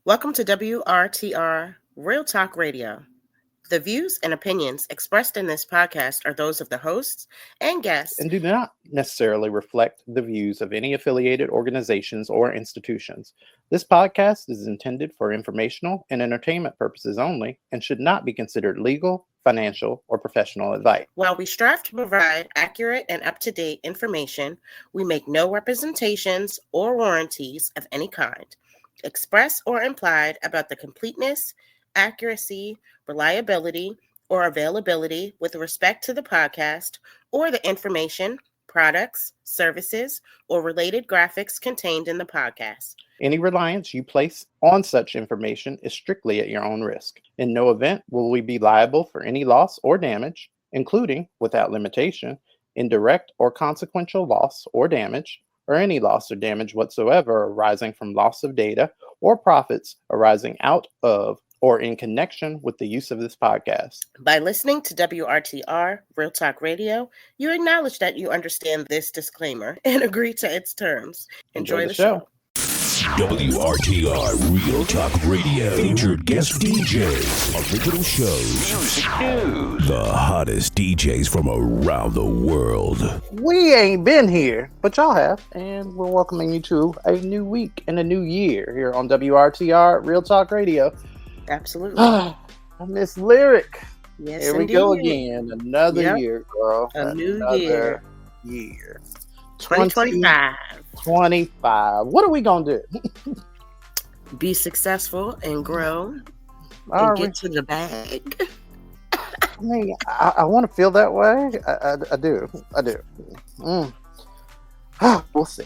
Welcome to WRTR Real Talk Radio. The views and opinions expressed in this podcast are those of the hosts and guests. And do not necessarily reflect the views of any affiliated organizations or institutions. This podcast is intended for informational and entertainment purposes only and should not be considered legal, financial, or professional advice. While we strive to provide accurate and up-to-date information, we make no representations or warranties of any kind, express or implied, about the completeness, accuracy, reliability, or availability with respect to the podcast or the information, products, services, or related graphics contained in the podcast. Any reliance you place on such information is strictly at your own risk. In no event will we be liable for any loss or damage, including, without limitation, indirect or consequential loss or damage, or any loss or damage whatsoever arising from loss of data or profits arising out of or in connection with the use of this podcast. By listening to WRTR Real Talk Radio, you acknowledge that you understand this disclaimer and agree to its terms. Enjoy the show. WRTR Real Talk Radio. Featured guest DJs, original shows, music news, the hottest DJs from around the world. We ain't been here, but y'all have, and we're welcoming you to a new week and a new year here on WRTR Real Talk Radio. Absolutely. I miss Lyric. Yes, Here we go again. Another year, girl. A new Another year. 2025. 2025. What are we going to do? Be successful and grow All and get right. to the bag. I mean, I want to feel that way. I do. We'll see.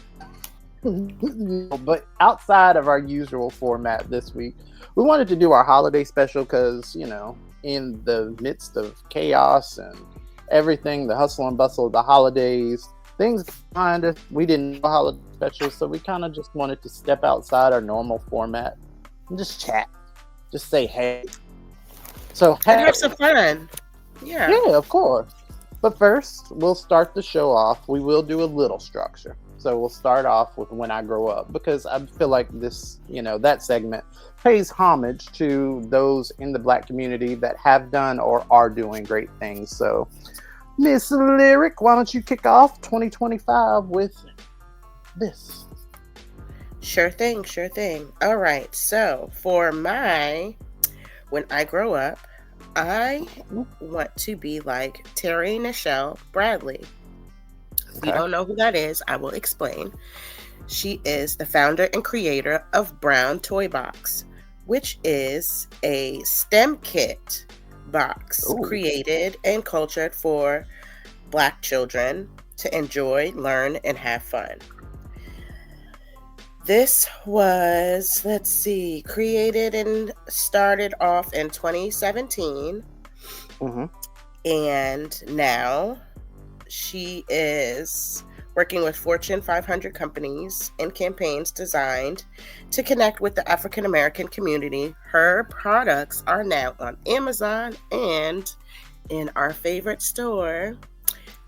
But outside of our usual format this week, we wanted to do our holiday special because, in the midst of chaos and everything, the hustle and bustle of the holidays, things behind us, we didn't know holiday special, so we kind of just wanted to step outside our normal format and just chat. Just say, hey. So, And have some fun. Yeah. Yeah, of course. But first, we'll start the show off. We will do a little structure. So we'll start off with When I Grow Up, because I feel like this, that segment pays homage to those in the Black community that have done or are doing great things. So, Miss Lyric, why don't you kick off 2025 with this? Sure thing. All right. So for my When I Grow Up, I want to be like Terry Nichelle Bradley. If you don't know who that is, I will explain. She is the founder and creator of Brown Toy Box, which is a STEM kit box created and cultured for Black children to enjoy, learn, and have fun. This was, created and started off in 2017. Mm-hmm. And now she is working with Fortune 500 companies in campaigns designed to connect with the African American community. Her products are now on Amazon and in our favorite store,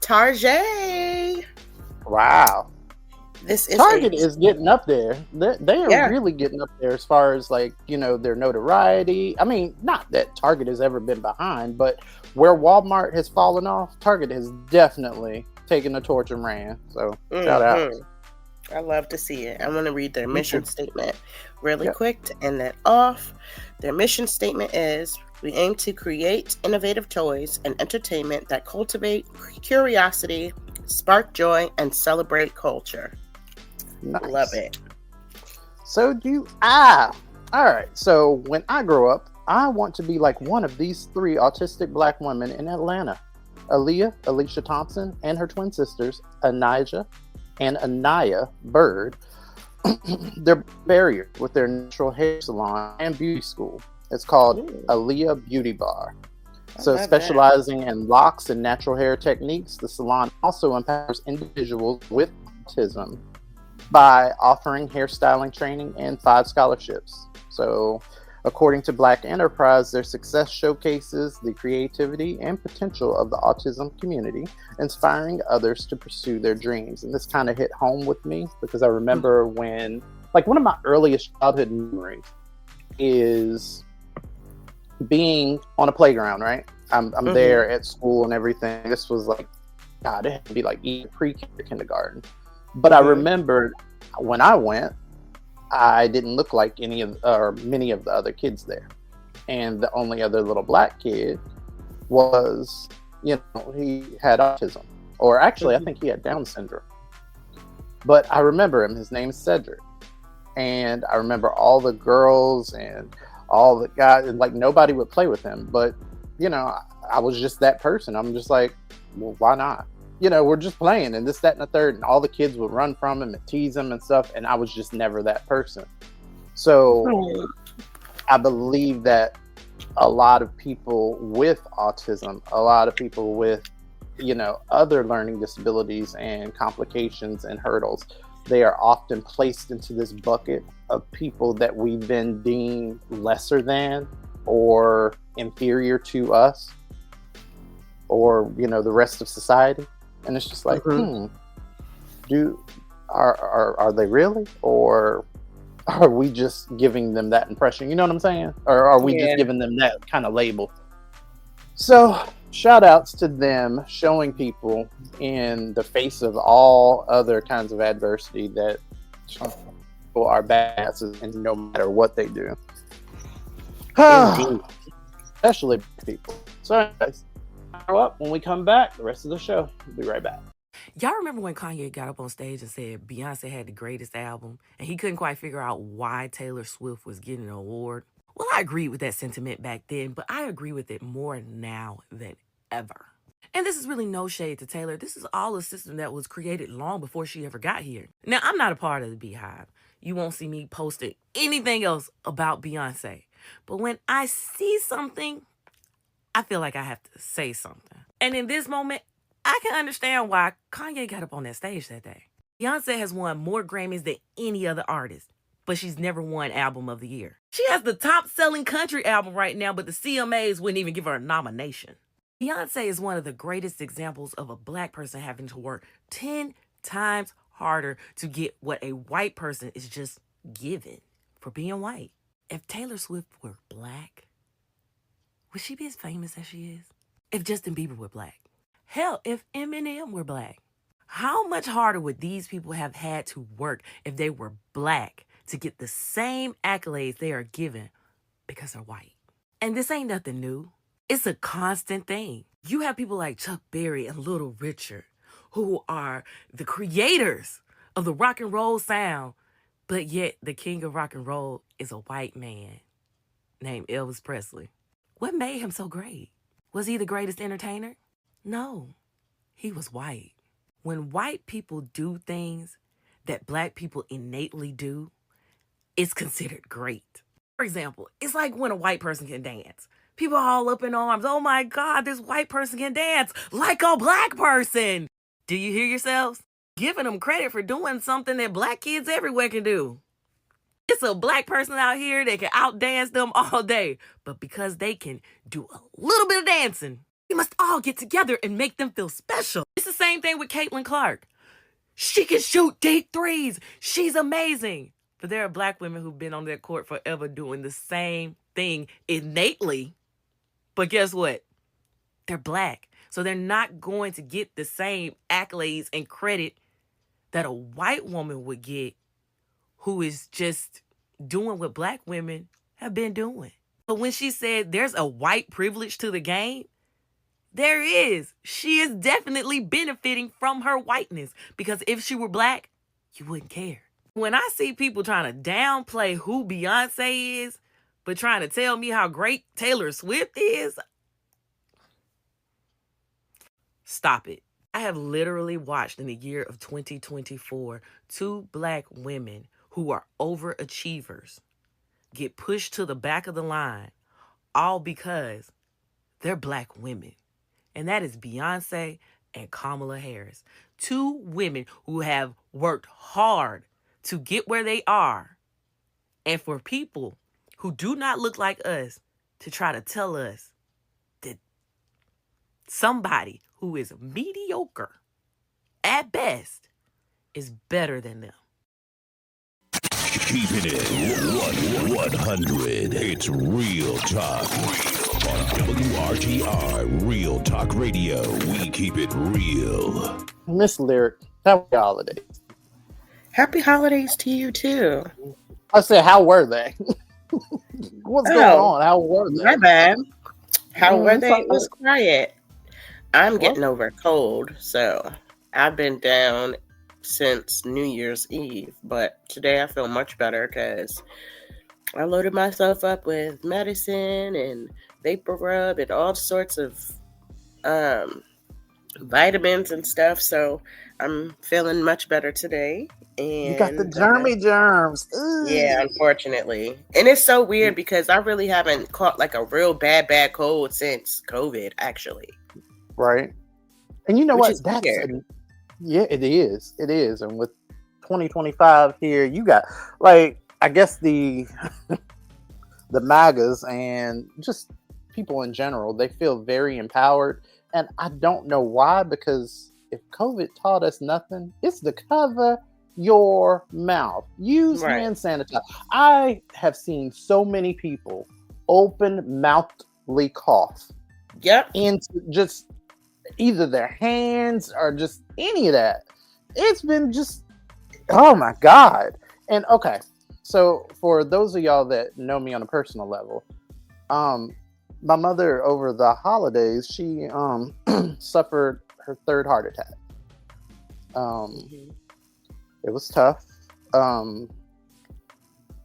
Target. Wow. Target is getting up there. They are really getting up there as far as their notoriety. I mean, not that Target has ever been behind, but where Walmart has fallen off, Target has definitely taken the torch and ran. So shout out. I love to see it. I want to read their mission statement really quick to end that off. Their mission statement is: we aim to create innovative toys and entertainment that cultivate curiosity, spark joy, and celebrate culture. Nice. Love it. So all right. So when I grow up, I want to be like one of these 3 autistic Black women in Atlanta: Alicia Thompson, and her twin sisters, Anijah and Anaya Bird. They're barrier with their natural hair salon and beauty school. It's called Aaliyah Beauty Bar. So specializing in locks and natural hair techniques, the salon also empowers individuals with autism by offering hairstyling training and 5 scholarships. So according to Black Enterprise, their success showcases the creativity and potential of the autism community, inspiring others to pursue their dreams. And this kind of hit home with me because I remember when, one of my earliest childhood memories is being on a playground, right? I'm there at school and everything. This was like, God, it had to be like either kindergarten. But I remember when I went, I didn't look like any of or many of the other kids there, and the only other little black kid was, he had autism, or actually, I think he had Down syndrome. But I remember him. His name's Cedric, and I remember all the girls and all the guys. And like nobody would play with him, but I was just that person. I'm just like, well, why not? We're just playing and this, that, and the third, and all the kids would run from him and tease him and stuff, and I was just never that person. So I believe that a lot of people with autism, a lot of people with, other learning disabilities and complications and hurdles, they are often placed into this bucket of people that we then deem lesser than or inferior to us or, the rest of society. And it's just like, are they really? Or are we just giving them that impression? You know what I'm saying? Or are we just giving them that kind of label? So shout outs to them showing people in the face of all other kinds of adversity that people are badasses and no matter what they do. Especially people. So anyways, when we come back, the rest of the show, we'll be right back. Y'all remember when Kanye got up on stage and said Beyonce had the greatest album and he couldn't quite figure out why Taylor Swift was getting an award? Well, I agreed with that sentiment back then, but I agree with it more now than ever. And this is really no shade to Taylor. This is all a system that was created long before she ever got here. Now, I'm not a part of the Beehive. You won't see me posting anything else about Beyonce. But when I see something, I feel like I have to say something. And in this moment, I can understand why Kanye got up on that stage that day. Beyonce has won more Grammys than any other artist, but she's never won Album of the Year. She has the top-selling country album right now, but the CMAs wouldn't even give her a nomination. Beyonce is one of the greatest examples of a black person having to work 10 times harder to get what a white person is just given for being white. If Taylor Swift were black, would she be as famous as she is? If Justin Bieber were black? Hell, if Eminem were black? How much harder would these people have had to work if they were black to get the same accolades they are given because they're white? And this ain't nothing new. It's a constant thing. You have people like Chuck Berry and Little Richard who are the creators of the rock and roll sound, but yet the king of rock and roll is a white man named Elvis Presley. What made him so great? Was he the greatest entertainer? No, he was white. When white people do things that black people innately do, it's considered great. For example, it's like when a white person can dance. People are all up in arms. Oh my God, this white person can dance like a black person. Do you hear yourselves? Giving them credit for doing something that black kids everywhere can do. It's a black person out here that can outdance them all day. But because they can do a little bit of dancing, we must all get together and make them feel special. It's the same thing with Caitlin Clark. She can shoot deep threes. She's amazing. But there are black women who've been on that court forever doing the same thing innately. But guess what? They're black. So they're not going to get the same accolades and credit that a white woman would get who is just doing what black women have been doing. But when she said there's a white privilege to the game, there is. She is definitely benefiting from her whiteness. Because if she were black, you wouldn't care. When I see people trying to downplay who Beyonce is, but trying to tell me how great Taylor Swift is, stop it. I have literally watched in the year of 2024 two black women who are overachievers get pushed to the back of the line, all because they're black women. And that is Beyonce and Kamala Harris. Two women who have worked hard to get where they are. And for people who do not look like us to try to tell us that somebody who is mediocre at best is better than them. Keeping it 100. It's Real Talk. On WRTR, Real Talk Radio. We keep it real. Miss Lyric, happy holidays. Happy holidays to you too. I said, how were they? What's going on? How were they? My bad. How were it's they? all It was good. quiet. I'm Well, getting over a cold, so I've been down since New Year's Eve. But today I feel much better because I loaded myself up with medicine and vapor rub and all sorts of vitamins and stuff. So I'm feeling much better today. you got the And germs. yeah, unfortunately. And it's so weird because I really haven't caught like a real bad cold since COVID, actually. Right. And you know Which what? is weird. Yeah, it is. It is. And with 2025 here, you got like, I guess the MAGAs and just people in general, they feel very empowered. And I don't know why, because if COVID taught us nothing, it's to cover your mouth. Use Right. hand sanitizer. I have seen so many people open-mouthedly cough Yep. into just either their hands or just any of that. It's been just, oh my God. And okay, so for those of y'all that know me on a personal level, my mother over the holidays, she suffered her third heart attack. It was tough.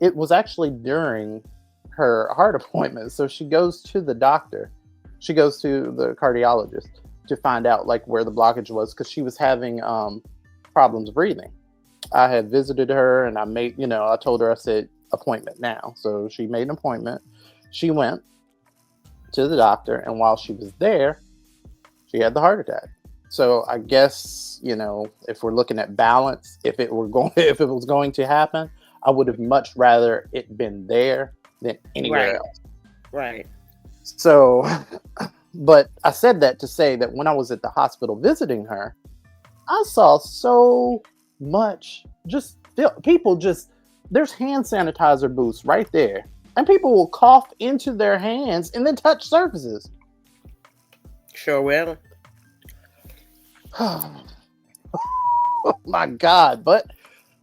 It was actually during her heart appointment. So she goes to the doctor. She goes to the cardiologist to find out like where the blockage was, because she was having problems breathing. I had visited her and I told her, I said, appointment now. So she made an appointment. She went to the doctor, and while she was there, she had the heart attack. So I guess, if we're looking at balance, if it was going to happen, I would have much rather it been there than anywhere else. Right. So, but I said that to say that when I was at the hospital visiting her, I saw so much people there's hand sanitizer booths right there. And people will cough into their hands and then touch surfaces. Sure will. Oh my God. But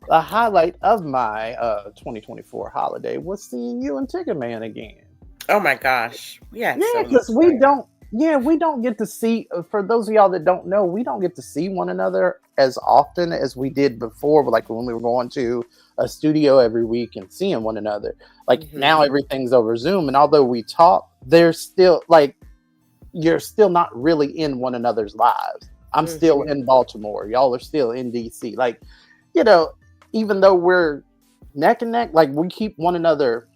the highlight of my 2024 holiday was seeing you and Ticket Man again. Oh my gosh. Yeah, because we don't get to see, for those of y'all that don't know, we don't get to see one another as often as we did before, like when we were going to a studio every week and seeing one another. Like now everything's over Zoom, and although we talk, there's still like, you're still not really in one another's lives. I'm still in Baltimore. Y'all are still in DC. Like, even though we're neck and neck, like we keep one another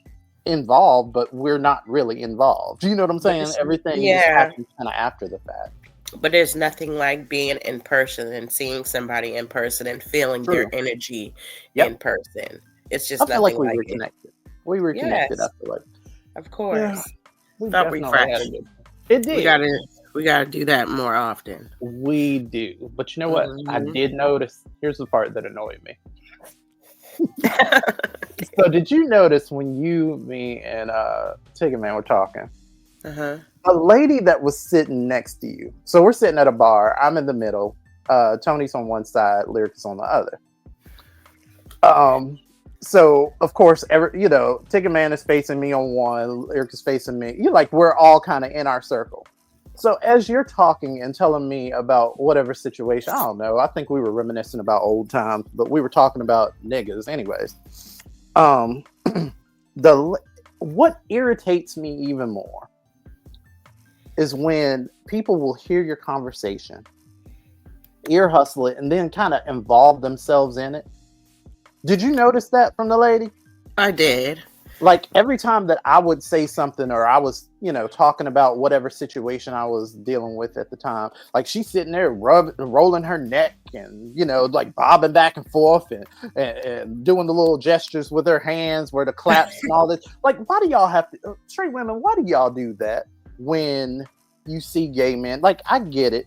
involved, but we're not really involved. Do you know what I'm saying? Everything just happens kind of after the fact. But there's nothing like being in person and seeing somebody in person and feeling their energy in person. It's just nothing like we reconnected. We reconnected. I feel like, of course, we felt refreshed. It did. We gotta do that more often. We do. But you know what? I did notice. Here's the part that annoyed me. So did you notice when me and Ticket Man were talking? A lady that was sitting next to you. So we're sitting at a bar. I'm in the middle. Tony's on one side. Lyric is on the other. So of course, Ticket Man is facing me on one. Lyric is facing me. We're all kind of in our circle. So as you're talking and telling me about whatever situation, I don't know. I think we were reminiscing about old times, but we were talking about niggas anyways. What irritates me even more is when people will hear your conversation, ear hustle it, and then kind of involve themselves in it. Did you notice that from the lady? I did. Like every time that I would say something, or I was, talking about whatever situation I was dealing with at the time, like she's sitting there rolling her neck and, like bobbing back and forth and doing the little gestures with her hands where the claps and all this. Like, why do y'all have to, straight women, why do y'all do that when you see gay men? Like, I get it.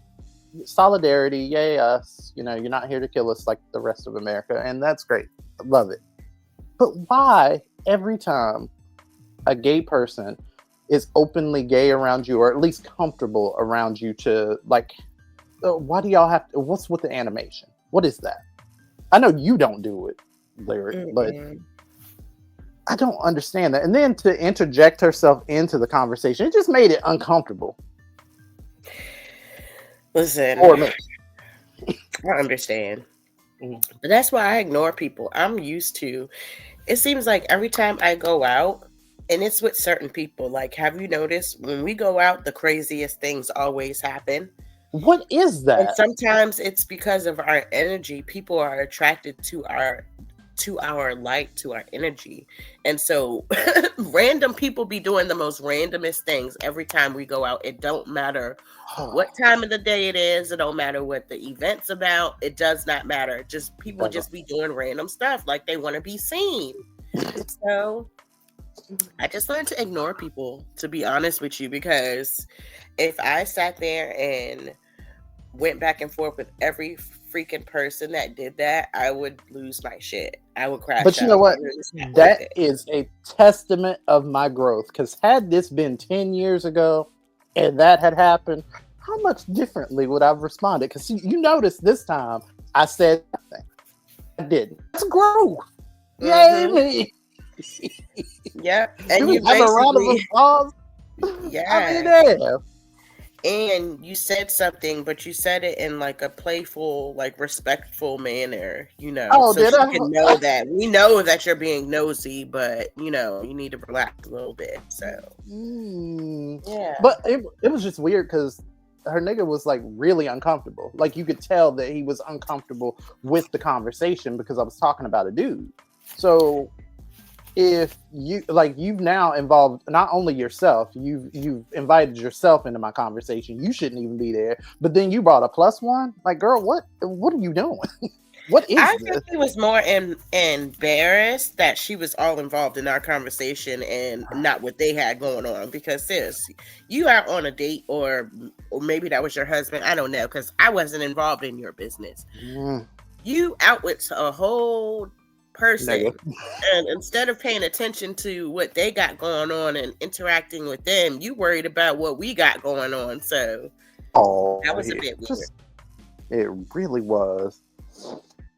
Solidarity, yay us. You're not here to kill us like the rest of America. And that's great. I love it. But why every time a gay person is openly gay around you, or at least comfortable around you, to like, why do y'all have to, what's with the animation? What is that? I know you don't do it, Lyric, but I don't understand that. And then to interject herself into the conversation, it just made it uncomfortable. Listen, For me. I understand. But that's why I ignore people. I'm used to, it seems like every time I go out, and it's with certain people, like, have you noticed when we go out, the craziest things always happen? What is And that? sometimes it's because of our energy. People are attracted to our light, to our energy. And so random people be doing the most randomest things every time we go out. It don't matter what time of the day it is. It don't matter what the event's about. It does not matter. Just people just be doing random stuff like they want to be seen. So I just learned to ignore people, to be honest with you, because if I sat there and went back and forth with every freaking person that did that, I would lose my shit. I would crash. But you know what? That is a testament of my growth. Because had this been 10 years ago and that had happened, how much differently would I have responded? Because you notice this time I said nothing. I didn't. That's growth. Yay me. Yeah. And you have a round of applause. Yeah. And you said something, but you said it in like a playful, like respectful manner, you know. Oh, so did she I? can know that we know that you're being nosy, but you know, you need to relax a little bit. So yeah. But it was just weird because her nigga was like really uncomfortable. Like you could tell that he was uncomfortable with the conversation because I was talking about a dude. So if you like, you've now involved not only yourself, you've invited yourself into my conversation. You shouldn't even be there, but then you brought a plus one. Like, girl, what are you doing? What is I this? think he was more embarrassed that she was all involved in our conversation and not what they had going on. Because sis, you are on a date, or maybe that was your husband. I don't know, because I wasn't involved in your business. You out with a whole person, and instead of paying attention to what they got going on and interacting with them, you worried about what we got going on. So that was a bit weird. It really was.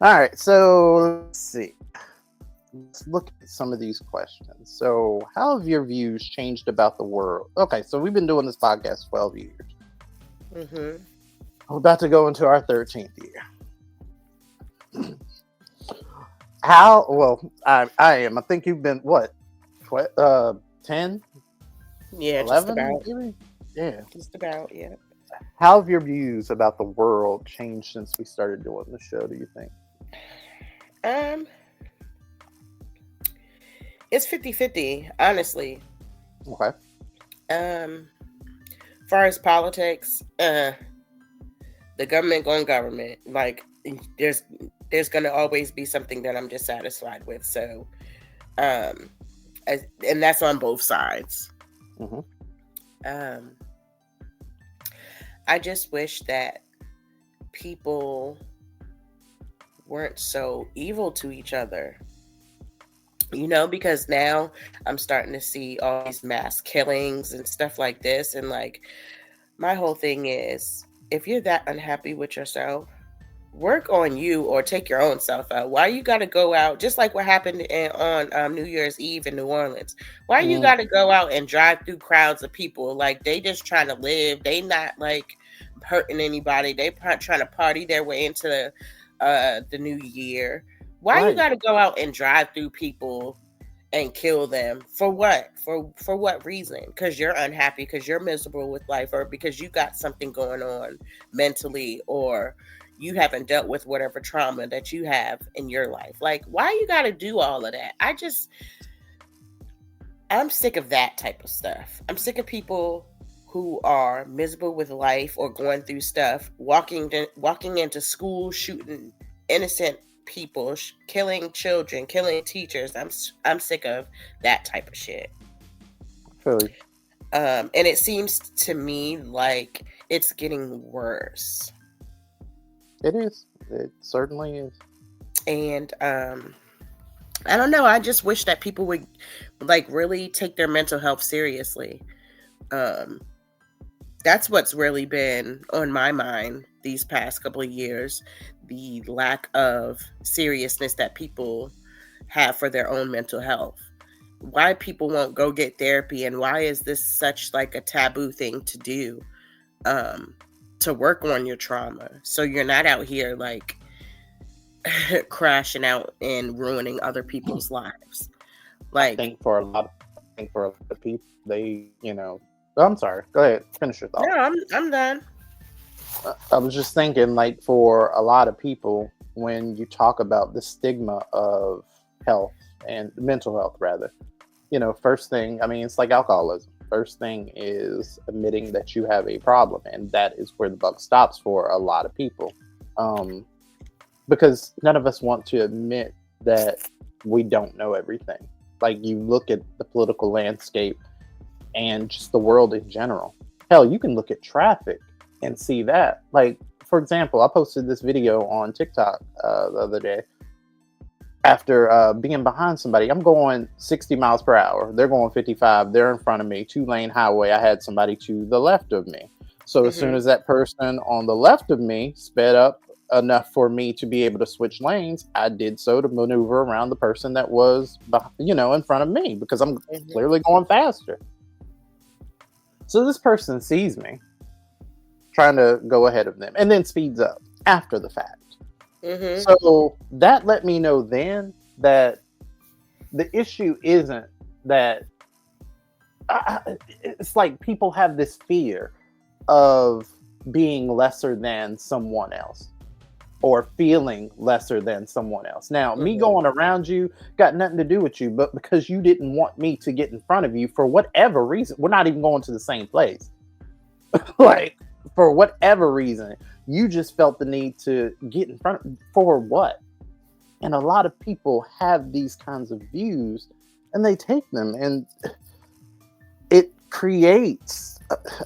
All right, so let's see. Let's look at some of these questions. So how have your views changed about the world? Okay, so we've been doing this podcast 12 years. We're about to go into our 13th year. How? Well, I am. I think you've been, what, 10? Yeah, 11, just about. maybe? Yeah. Just about, yeah. How have your views about the world changed since we started doing the show, do you think? It's 50-50, honestly. Okay. Far as politics, the government going government. Like, there's gonna always be something that I'm dissatisfied with. So, and that's on both sides. I just wish that people weren't so evil to each other. You know, because now I'm starting to see all these mass killings and stuff like this. And like, my whole thing is, if you're that unhappy with yourself, work on you or take your own self out. Why you got to go out, just like what happened on New Year's Eve in New Orleans? Why you got to go out and drive through crowds of people? Like, they just trying to live. They not like hurting anybody. They trying to party their way into the new year. Why you got to go out and drive through people and kill them? For what? For what reason? Because you're unhappy, because you're miserable with life, or because you got something going on mentally, or you haven't dealt with whatever trauma that you have in your life. Like, why you got to do all of that? I'm sick of that type of stuff. I'm sick of people who are miserable with life or going through stuff, walking into school, shooting innocent people, killing children, killing teachers. I'm sick of that type of shit. Really? And it seems to me like it's getting worse. It is. It certainly is. And I don't know. I just wish that people would like really take their mental health seriously. Um, that's what's really been on my mind these past couple of years. The lack of seriousness that people have for their own mental health. Why people won't go get therapy, and why is this such like a taboo thing to do? To work on your trauma, so you're not out here like crashing out and ruining other people's lives. I Like, think for a lot of, I think for a lot of people, they, I'm sorry. Go ahead, finish your no, thought. I'm done. I was just thinking, like, for a lot of people, when you talk about the stigma of health and mental health, rather, first thing, I mean, it's like alcoholism. First thing is admitting that you have a problem, and that is where the buck stops for a lot of people. Because none of us want to admit that we don't know everything. Like, you look at the political landscape and just the world in general. Hell, you can look at traffic and see that. Like, for example, I posted this video on TikTok the other day. After being behind somebody, I'm going 60 miles per hour. They're going 55. They're in front of me. 2-lane highway. I had somebody to the left of me. So as soon as that person on the left of me sped up enough for me to be able to switch lanes, I did so to maneuver around the person that was, in front of me, because I'm clearly going faster. So this person sees me trying to go ahead of them and then speeds up after the fact. So that let me know then that the issue isn't that it's like people have this fear of being lesser than someone else or feeling lesser than someone else. Now, me going around you got nothing to do with you, but because you didn't want me to get in front of you for whatever reason, we're not even going to the same place. Like, for whatever reason, you just felt the need to get in front of, for what? And a lot of people have these kinds of views and they take them, and it creates,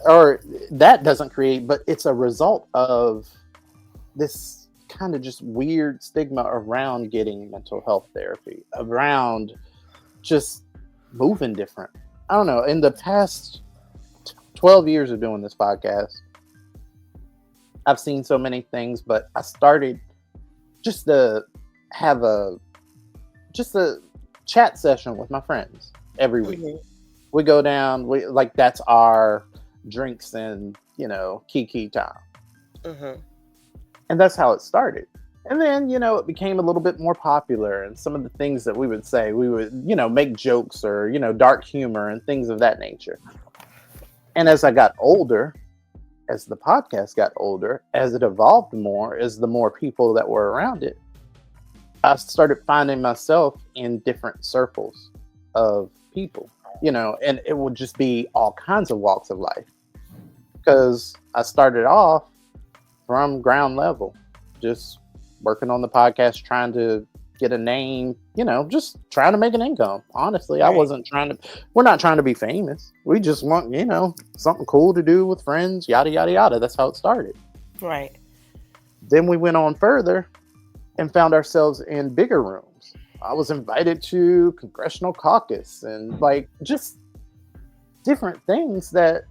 or that doesn't create, but it's a result of this kind of just weird stigma around getting mental health therapy, around just moving different. I don't know. In the past 12 years of doing this podcast, I've seen so many things, but I started just to have a chat session with my friends every week. We go down, that's our drinks and, kiki time. And that's how it started. And then, it became a little bit more popular, and some of the things that we would say, we would, make jokes or, dark humor and things of that nature. And as I got older, as the podcast got older, as it evolved more, as the more people that were around it, I started finding myself in different circles of people, and it would just be all kinds of walks of life. Because I started off from ground level, just working on the podcast, trying to get a name, just trying to make an income. Honestly, right. We're not trying to be famous. We just want, something cool to do with friends, yada, yada, yada. That's how it started. Right. Then we went on further and found ourselves in bigger rooms. I was invited to congressional caucus and just different things that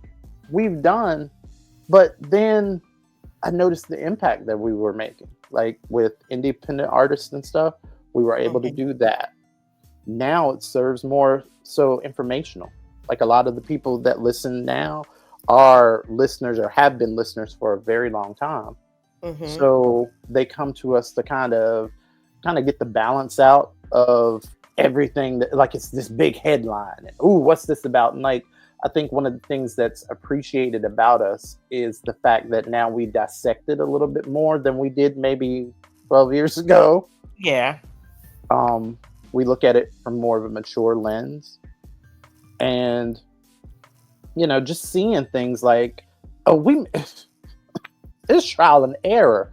we've done. But then I noticed the impact that we were making, with independent artists and stuff. We were able to do that. Now it serves more so informational. A lot of the people that listen now are listeners or have been listeners for a very long time. So they come to us to kind of get the balance out of everything that, it's this big headline. And, ooh, what's this about? And I think one of the things that's appreciated about us is the fact that now we dissect it a little bit more than we did maybe 12 years ago. Yeah. We look at it from more of a mature lens, and just seeing things like, it's trial and error.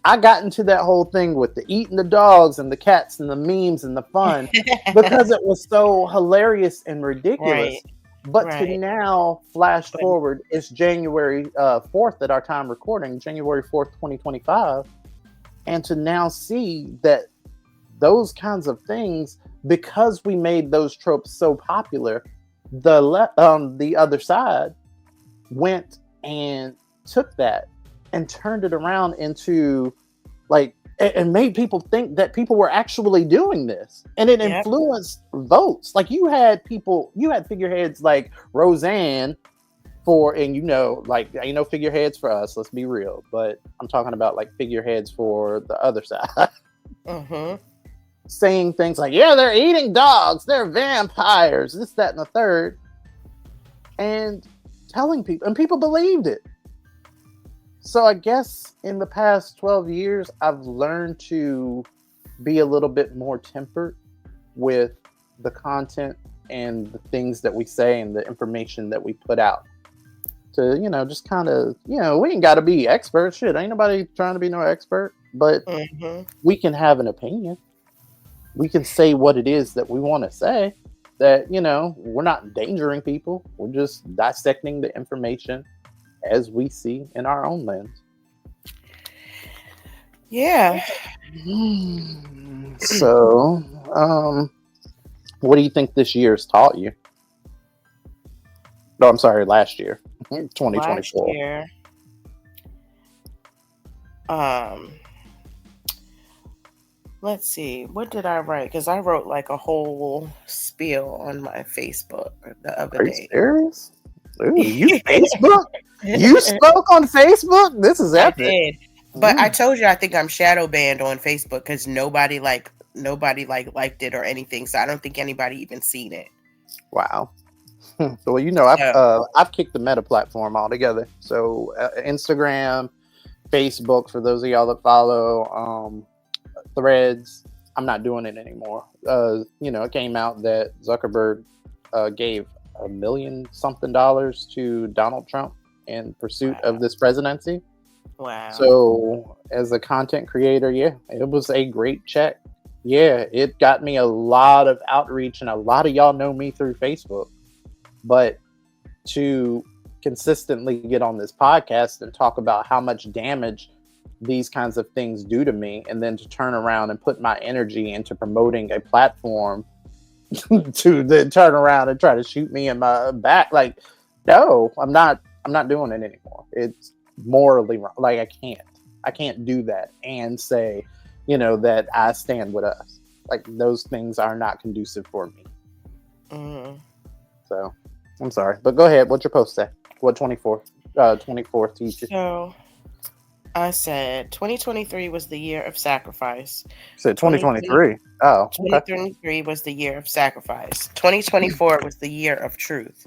I got into that whole thing with the eating the dogs and the cats and the memes and the fun because it was so hilarious and ridiculous. Right. But to now flash forward, it's January 4th at our time recording, January 4th, 2025. And to now see that those kinds of things because we made those tropes so popular, the other side went and took that and turned it around into like and made people think that people were actually doing this, and it Yep. influenced votes. Like you had figureheads like Roseanne figureheads for us, let's be real, but I'm talking about like figureheads for the other side. Mm-hmm. Saying things like, yeah, they're eating dogs, they're vampires, this, that, and the third, and telling people, and people believed it. So I guess in the past 12 years, I've learned to be a little bit more tempered with the content and the things that we say and the information that we put out. To, just kind of, we ain't got to be experts. Shit, ain't nobody trying to be no expert, but we can have an opinion. We can say what it is that we want to say. That, we're not endangering people. We're just dissecting the information as we see in our own lens. Yeah. So, what do you think this year's taught you? No, I'm sorry, last year, 2024. Last year, let's see, what did I write? Because I wrote like a whole spiel on my Facebook the other day. Are you serious? Ooh, you Facebook? You spoke on Facebook? This is epic. I did. But I told you I think I'm shadow banned on Facebook because nobody liked it or anything. So I don't think anybody even seen it. Wow. Well, I've kicked the Meta platform altogether. So Instagram, Facebook, for those of y'all that follow, Threads, I'm not doing it anymore. It came out that Zuckerberg gave $1 million something to Donald Trump in pursuit of this presidency. Wow. So as a content creator, yeah, it was a great check. Yeah, it got me a lot of outreach, and a lot of y'all know me through Facebook. But to consistently get on this podcast and talk about how much damage these kinds of things do to me, and then to turn around and put my energy into promoting a platform to then turn around and try to shoot me in my back, like, no, I'm not doing it anymore. It's morally wrong. Like, I can't do that and say, that I stand with us. Like, those things are not conducive for me. So I'm sorry, but go ahead. What's your post say? What 24th teacher? So I said 2023 was the year of sacrifice. You said 2023. Oh, 2023 was the year of sacrifice. 2024 was the year of truth.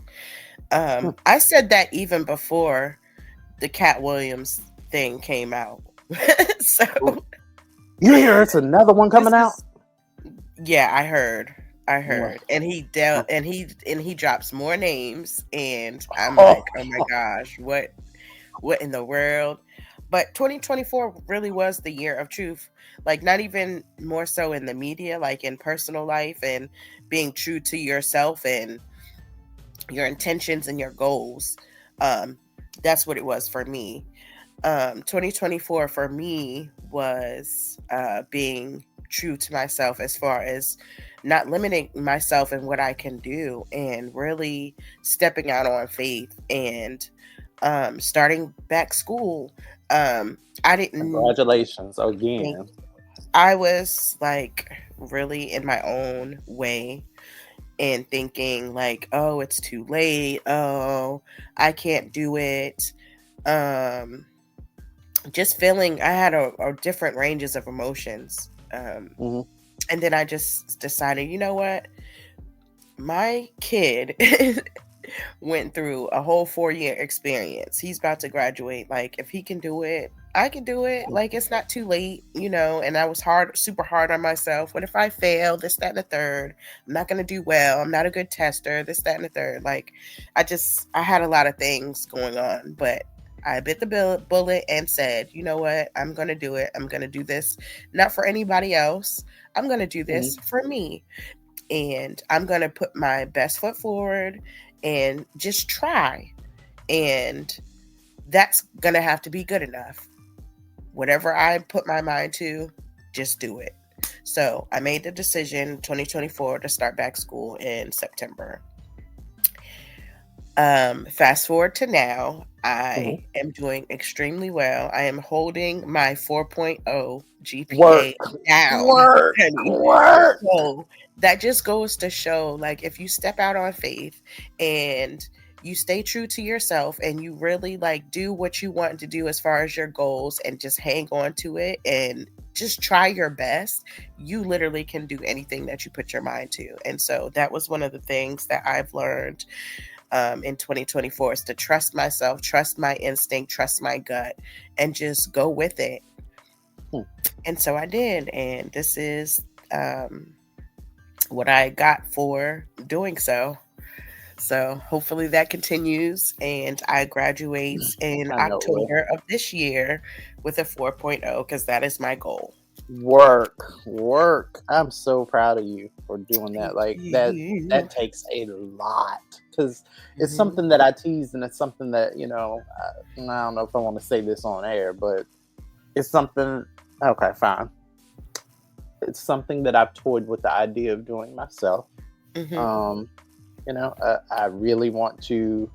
I said that even before the Cat Williams thing came out. So you hear it's another one coming out? Yeah, I heard. And he drops more names, and I'm like, oh my gosh, what in the world? But 2024 really was the year of truth. Like, not even more so in the media, like in personal life, and being true to yourself and your intentions and your goals. That's what it was for me. 2024 for me was being true to myself, as far as not limiting myself in what I can do, and really stepping out on faith, and starting back school. Congratulations again. I was like really in my own way and thinking like, oh, it's too late. Oh, I can't do it. Just feeling I had a different ranges of emotions. And then I just decided, you know what? My kid went through a whole 4-year experience. He's about to graduate. Like, if he can do it, I can do it. Like, it's not too late, and I was super hard on myself. What if I fail? This, that, and the third. I'm not going to do well. I'm not a good tester. This, that, and the third. Like, I had a lot of things going on, but I bit the bullet and said, you know what? I'm going to do it. I'm going to do this, not for anybody else. I'm going to do this for me. And I'm going to put my best foot forward and just try. And that's going to have to be good enough. Whatever I put my mind to, just do it. So I made the decision 2024 to start back school in September. Fast forward to now, I am doing extremely well. I am holding my 4.0 Work, GPA down, work, honey. work. So that just goes to show, like, if you step out on faith and you stay true to yourself and you really like do what you want to do as far as your goals and just hang on to it and just try your best, you literally can do anything that you put your mind to. And so that was one of the things that I've learned in 2024 is to trust myself, trust my instinct, trust my gut, and just go with it. And so I did. And this is what I got for doing so. So hopefully that continues and I graduate in I know it will. October of this year with a 4.0 because that is my goal. Work. I'm so proud of you for doing that. Like that You. takes a lot because it's Mhm. something that I tease, and it's something that, you know, I don't know if I want to say this on air, but it's something. Okay, fine. It's something that I've toyed with the idea of doing myself. Mhm. You know, I really want to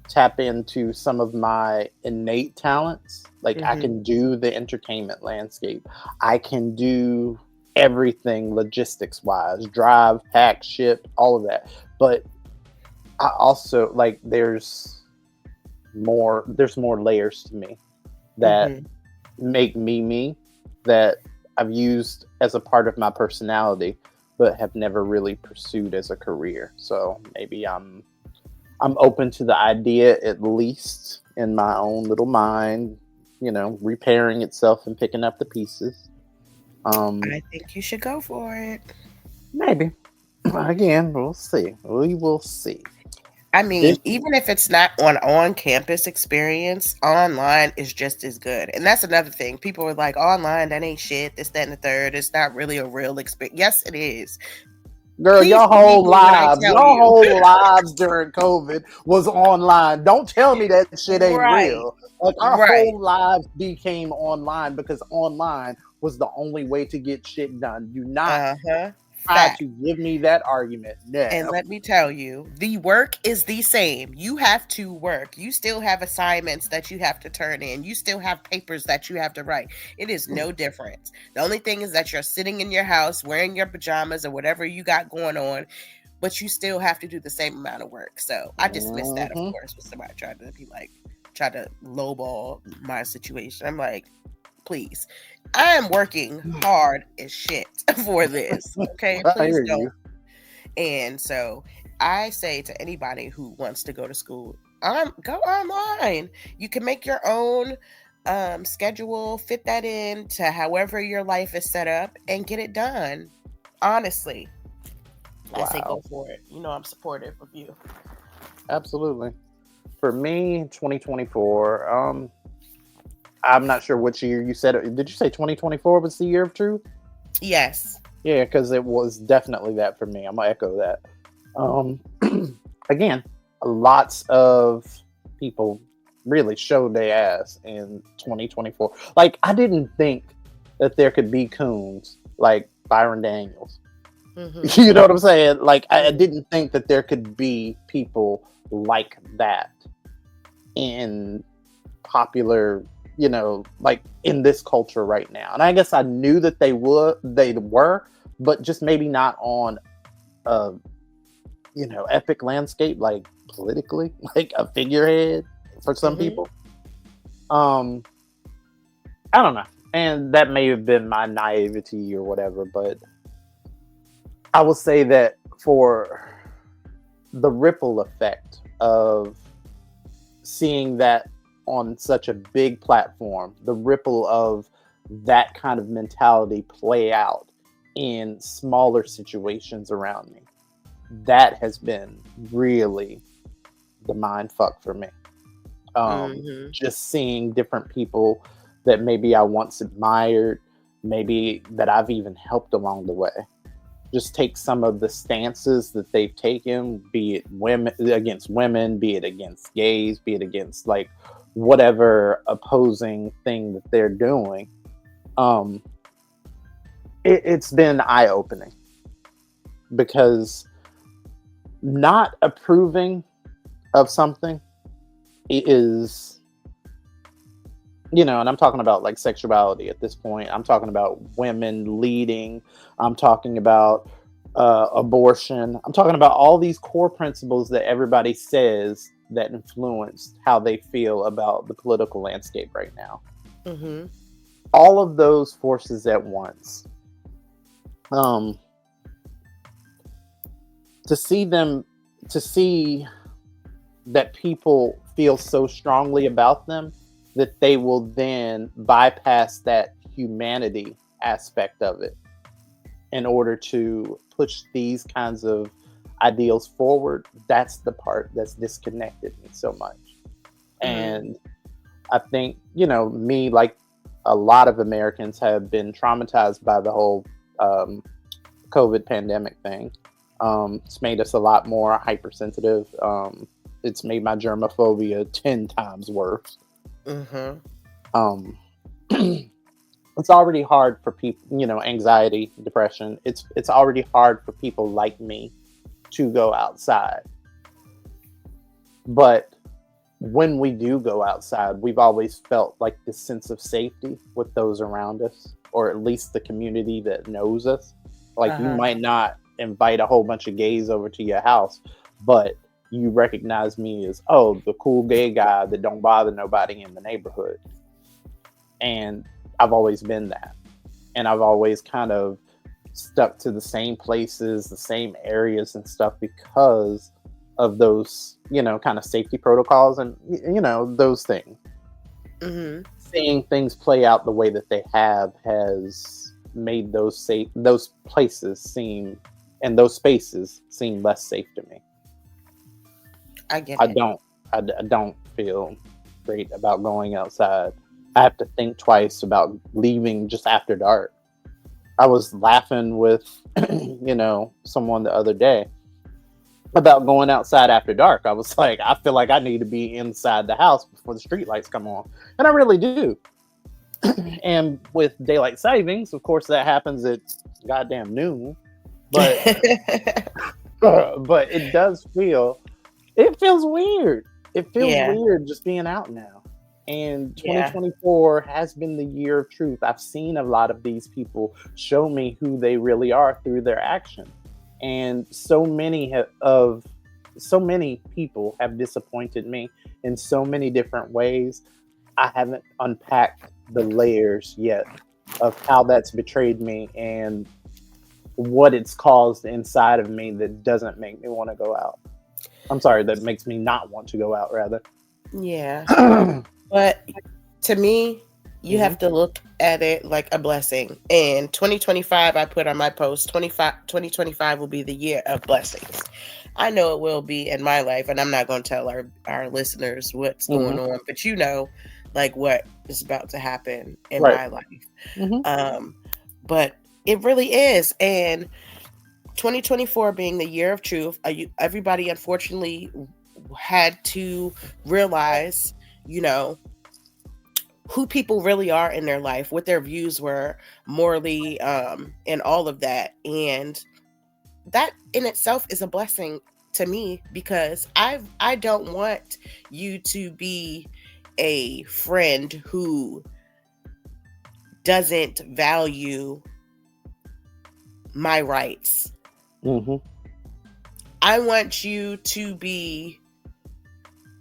tap into some of my innate talents. Like I Mhm. can do the entertainment landscape. I can do everything logistics wise, drive, pack, ship, all of that. But I also like there's more layers to me that Mhm. make me that I've used as a part of my personality but have never really pursued as a career. So maybe I'm open to the idea, at least in my own little mind, you know, repairing itself and picking up the pieces. I think you should go for it. Maybe. Again, we'll see. We will see. I This mean, even if it's not on campus experience, online is just as good. And that's another thing. People are like, online, that ain't shit. This, that, and the third. It's not really a real experience. Yes, it is. girl, Please believe me when I tell your you. whole lives during COVID was online. Don't tell me that shit ain't Right. real. Like our Right. whole lives became online because online was the only way to get shit done. Do not Uh-huh. try Fact. to give me that argument. No. And let me tell you, the work is the same. You have to work. You still have assignments that you have to turn in. You still have papers that you have to write. It is no difference. The only thing is that you're sitting in your house wearing your pajamas or whatever you got going on, but you still have to do the same amount of work. So I dismiss that, of Mhm. course, with somebody trying to be like, try to lowball my situation. I'm like, please, I am working hard as shit for this. Okay, I please hear don't. you. And so I say to anybody who wants to go to school, go online. You can make your own schedule, fit that in to however your life is set up, and get it done. Honestly, I say go Wow. for it. You know, I'm supportive of you. Absolutely. For me, 2024, I'm not sure which year you said it. Did you say 2024 was the year of truth? Yes. Yeah, because it was definitely that for me. I'm gonna echo that. Um, again, lots of people really showed their ass in 2024. Like, I didn't think that there could be coons like Byron Daniels. Mm-hmm. You know what I'm saying? Like, I Mm-hmm. didn't think that there could be people like that in popular, you know, like in this culture right now. And I guess I knew that they were, but just maybe not on a, you know, epic landscape, like politically, like a figurehead for some Mm-hmm. people. Um, I don't know. And that may have been my naivety or whatever, but I will say that for the ripple effect of seeing that on such a big platform, the ripple of that kind of mentality play out in smaller situations around me, that has been really the mind fuck for me. Mm-hmm. Just seeing different people that maybe I once admired, maybe that I've even helped along the way, just take some of the stances that they've taken, be it women, be it against gays, be it against like whatever opposing thing that they're doing. Um, it's been eye-opening, because not approving of something is, and I'm talking about like sexuality at this point. I'm talking about women leading. I'm talking about abortion. I'm talking about all these core principles that everybody says that influenced how they feel about the political landscape right now. Mm-hmm. All of those forces at once. To see that people feel so strongly about them that they will then bypass that humanity aspect of it in order to push these kinds of ideals forward. That's the part that's disconnected me so much. And I think, me, like a lot of Americans, have been traumatized by the whole COVID pandemic thing. It's made us a lot more hypersensitive. It's made my germophobia 10 times worse. It's already hard for people, anxiety, depression. It's already hard for people like me to go outside. But when we do go outside, we've always felt like this sense of safety with those around us, or at least the community that knows us. Like, you might not invite a whole bunch of gays over to your house, but you recognize me as, the cool gay guy that don't bother nobody in the neighborhood. And I've always been that. And I've always kind of stuck to the same places, the same areas and stuff, because of those, kind of safety protocols and, those things. Seeing things play out the way that they have has made those places seem, and those spaces seem less safe to me. I get it. I don't feel great about going outside. I have to think twice about leaving just after dark. I was laughing with, someone the other day about going outside after dark. I was like, I feel like I need to be inside the house before the street lights come on. And I really do. And with daylight savings, of course, that happens at goddamn noon. But but it feels weird. It feels weird just being out now. And 2024 has been the year of truth. I've seen a lot of these people show me who they really are through their action. And so many people have disappointed me in so many different ways. I haven't unpacked the layers yet of how that's betrayed me and what it's caused inside of me that doesn't make me want to go out. I'm sorry, that makes me not want to go out, rather. Yeah. But to me, you have to look at it like a blessing. And 2025, I put on my post, 2025 will be the year of blessings. I know it will be in my life, and I'm not going to tell our listeners what's going on, but like what is about to happen in my life. But it really is. And 2024 being the year of truth, everybody unfortunately had to realize, who people really are in their life, what their views were morally, and all of that. And that in itself is a blessing to me, because I don't want you to be a friend who doesn't value my rights. I want you to be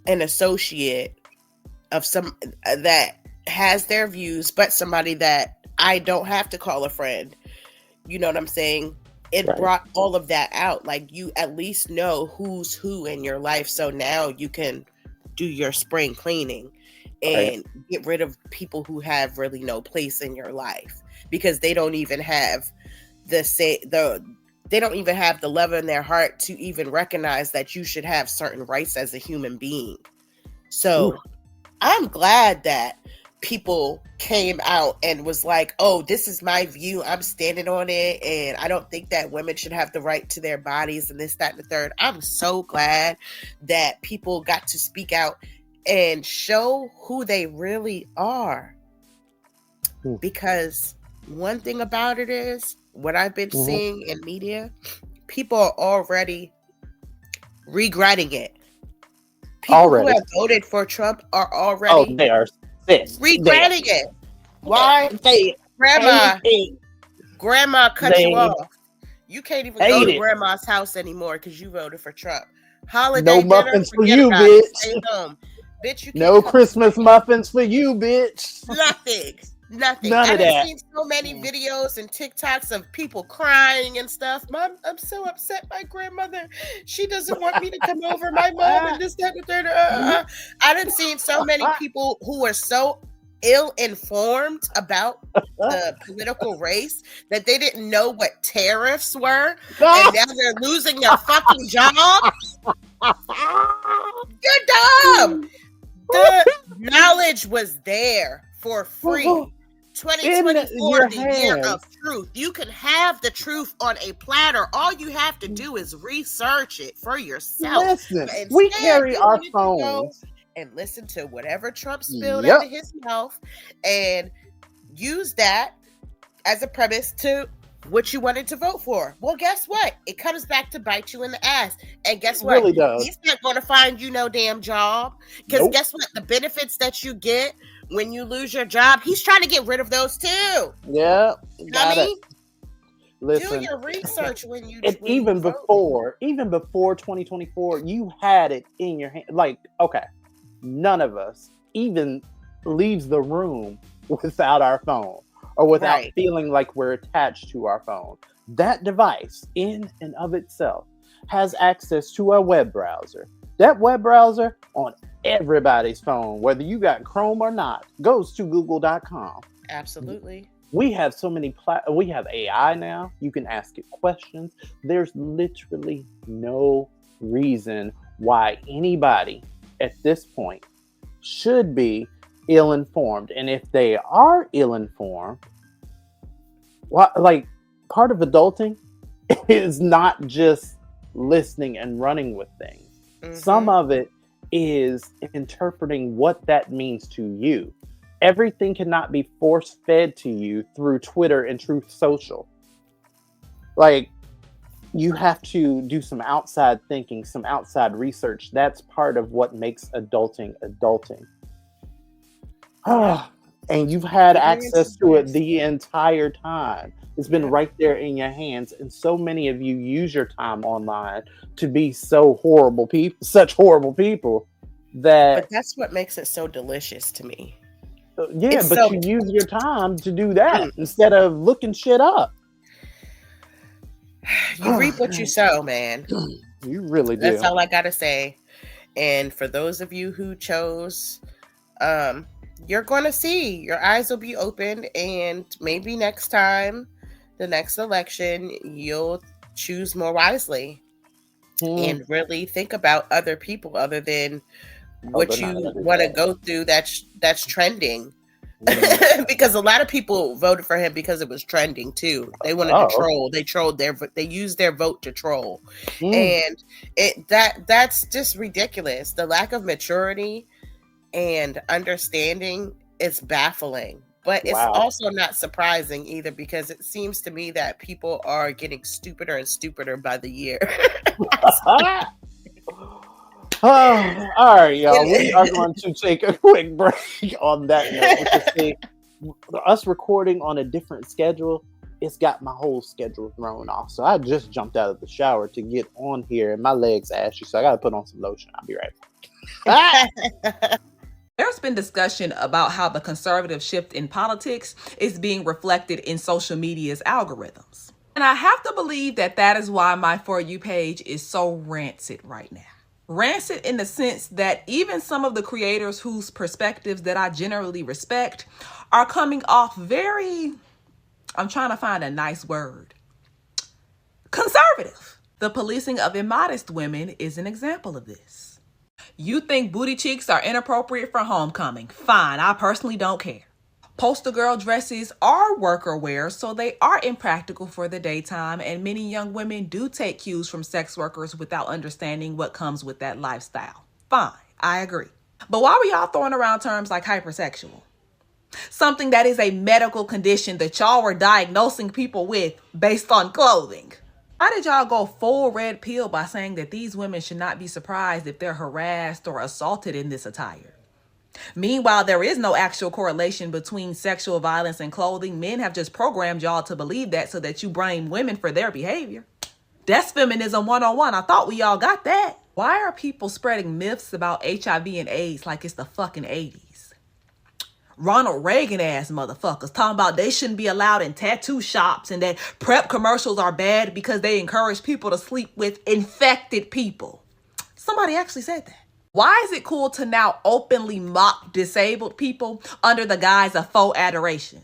an associate of some that has their views, but somebody that I don't have to call a friend. You know what I'm saying? It brought all of that out. Like, you at least know who's who in your life. So now you can do your spring cleaning and get rid of people who have really no place in your life, because they don't even have they don't even have the love in their heart to even recognize that you should have certain rights as a human being. So I'm glad that people came out and was like, this is my view, I'm standing on it, and I don't think that women should have the right to their bodies and this, that, and the third. I'm so glad that people got to speak out and show who they really are, because one thing about it is what I've been seeing in media, people are already regretting it. People who Already. have voted for Trump are Oh, already they are pissed. They are. regretting it. Why? They Grandma, hate it. grandma cut you They off. You can't even go hate to it. grandma's house anymore because you voted for Trump. No Holiday dinner, muffins for forget you, about it. bitch. Stay home. Bitch, you can't No come to Christmas muffins for you, bitch. nothing. Nothing. None I of done that. seen so many videos and TikToks of people crying and stuff. Mom, I'm so upset. My grandmother, she doesn't want me to come over. My mom and this, that, and the third. I done seen so many people who are so ill-informed about the political race that they didn't know what tariffs were, and now they're losing their fucking job. You're dumb. The knowledge was there for free. In 2024, your the year of hands. truth. You can have the truth on a platter. All you have to do is research it for yourself. Listen, But we instead, carry you our wanted to go phones. and listen to whatever Trump spilled Yep. out of his mouth and use that as a premise to what you wanted to vote for. Well, guess what? It comes back to bite you in the ass. And guess It what? really does. He's not going to find you no damn job. Because Nope. guess what? The benefits that you get when you lose your job, he's trying to get rid of those too. Yeah, got it. Do Listen, your research when you and when you vote. even before 2024, you had it in your hand. Like, okay, none of us even leaves the room without our phone or without Right. feeling like we're attached to our phone. That device, in and of itself, has access to a web browser. That web browser on everybody's phone, whether you got Chrome or not, goes to google.com. Absolutely. We have so many we have AI now. You can ask it questions. There's literally no reason why anybody at this point should be ill-informed. And if they are ill-informed, like, part of adulting is not just listening and running with things. Mhm. Some of it is interpreting what that means to you. Everything cannot be force fed to you through Twitter and Truth Social. Like, you have to do some outside thinking, some outside research. That's part of what makes adulting adulting. And you've had access to it the entire time. It's been right there in your hands. And so many of you use your time online to be so horrible people, such horrible people that. But that's what makes it so delicious to me. Yeah, It's but so- you use your time to do that instead of looking shit up. You reap what you sow, man. You really do. That's all I gotta say. And for those of you who chose, you're going to see. Your eyes will be opened, and maybe next time, the next election, you'll choose more wisely and really think about other people other than what you want to go through that's trending. Because a lot of people voted for him because it was trending too. They wanted to troll. They trolled they used their vote to troll. And that's just ridiculous. The lack of maturity and understanding is baffling. But it's also not surprising either, because it seems to me that people are getting stupider and stupider by the year. All right, y'all. We are going to take a quick break on that note. Us recording on a different schedule, it's got my whole schedule thrown off. So I just jumped out of the shower to get on here, and my legs ashy, so I got to put on some lotion. I'll be right back. There's been discussion about how the conservative shift in politics is being reflected in social media's algorithms. And I have to believe that that is why my For You page is so rancid right now. Rancid in the sense that even some of the creators whose perspectives that I generally respect are coming off very, I'm trying to find a nice word, conservative. The policing of immodest women is an example of this. You think booty cheeks are inappropriate for homecoming? Fine, I personally don't care. Poster girl dresses are worker wear, so they are impractical for the daytime, and many young women do take cues from sex workers without understanding what comes with that lifestyle. Fine, I agree. But why were y'all throwing around terms like hypersexual? Something that is a medical condition that y'all were diagnosing people with based on clothing. Why did y'all go full red pill by saying that these women should not be surprised if they're harassed or assaulted in this attire? Meanwhile, there is no actual correlation between sexual violence and clothing. Men have just programmed y'all to believe that so that you blame women for their behavior. That's feminism 101. I thought we all got that. Why are people spreading myths about HIV and AIDS like it's the fucking 80s? Ronald Reagan ass motherfuckers talking about they shouldn't be allowed in tattoo shops and that PrEP commercials are bad because they encourage people to sleep with infected people. Somebody actually said that. Why is it cool to now openly mock disabled people under the guise of faux adoration?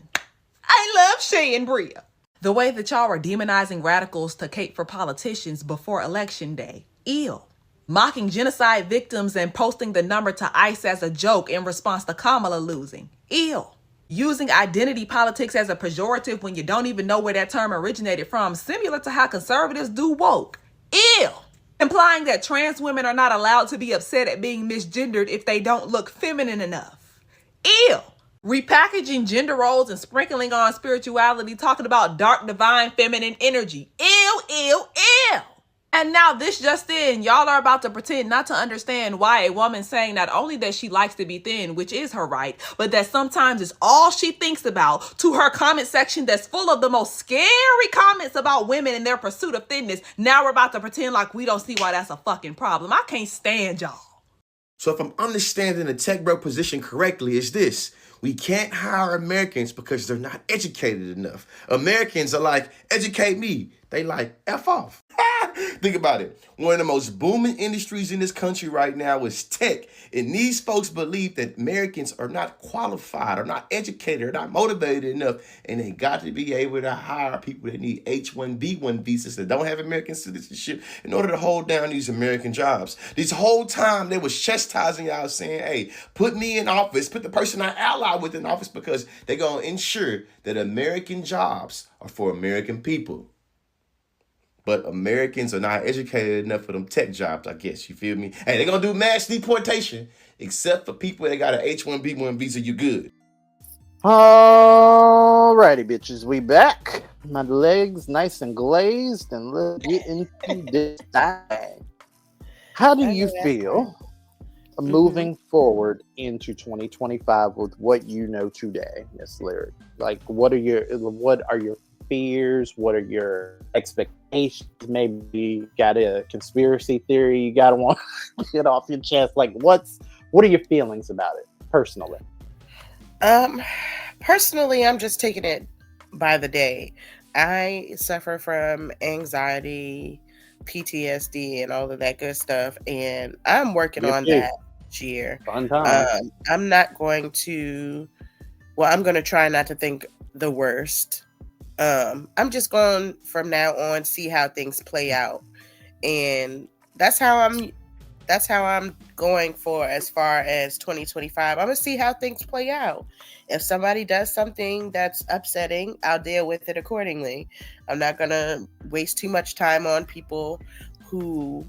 I love Shay and Bria. The way that y'all are demonizing radicals to cape for politicians before election day. Ew. Mocking genocide victims and posting the number to ICE as a joke in response to Kamala losing. Ew. Using identity politics as a pejorative when you don't even know where that term originated from, similar to how conservatives do woke. Ew. Implying that trans women are not allowed to be upset at being misgendered if they don't look feminine enough. Ew. Repackaging gender roles and sprinkling on spirituality, talking about dark, divine, feminine energy. Ew, ew, ew. And now this just in, y'all are about to pretend not to understand why a woman saying not only that she likes to be thin, which is her right, but that sometimes it's all she thinks about, to her comment section that's full of the most scary comments about women and their pursuit of thinness. Now we're about to pretend like we don't see why that's a fucking problem. I can't stand y'all. So if I'm understanding the tech bro position correctly, it's this. We can't hire Americans because they're not educated enough. Americans are like, educate me. They like, F off. Think about it. One of the most booming industries in this country right now is tech. And these folks believe that Americans are not qualified, are not educated, are not motivated enough. And they got to be able to hire people that need H-1B1 visas that don't have American citizenship in order to hold down these American jobs. This whole time they was chastising y'all saying, hey, put me in office, put the person I ally with in office because they're going to ensure that American jobs are for American people. But Americans are not educated enough for them tech jobs, I guess. You feel me? Hey, they're going to do mass deportation, except for people that got an H-1B1 visa, you good. Alrighty, bitches, we back. My legs nice and glazed, and let's get into this thing. How do you feel moving forward into 2025 with what you know today, Miss Lyric? Like, what are your fears? What are your expectations? Maybe you got a conspiracy theory you gotta want to get off your chest. Like, what are your feelings about it personally? Personally, I'm just taking it by the day. I suffer from anxiety, PTSD, and all of that good stuff, and I'm working on that this year. Fun time. I'm not going to. Well, I'm going to try not to think the worst. I'm just going from now on see how things play out, and that's how I'm going for as far as 2025. I'm gonna see how things play out. If somebody does something that's upsetting, I'll deal with it accordingly. I'm not gonna waste too much time on people who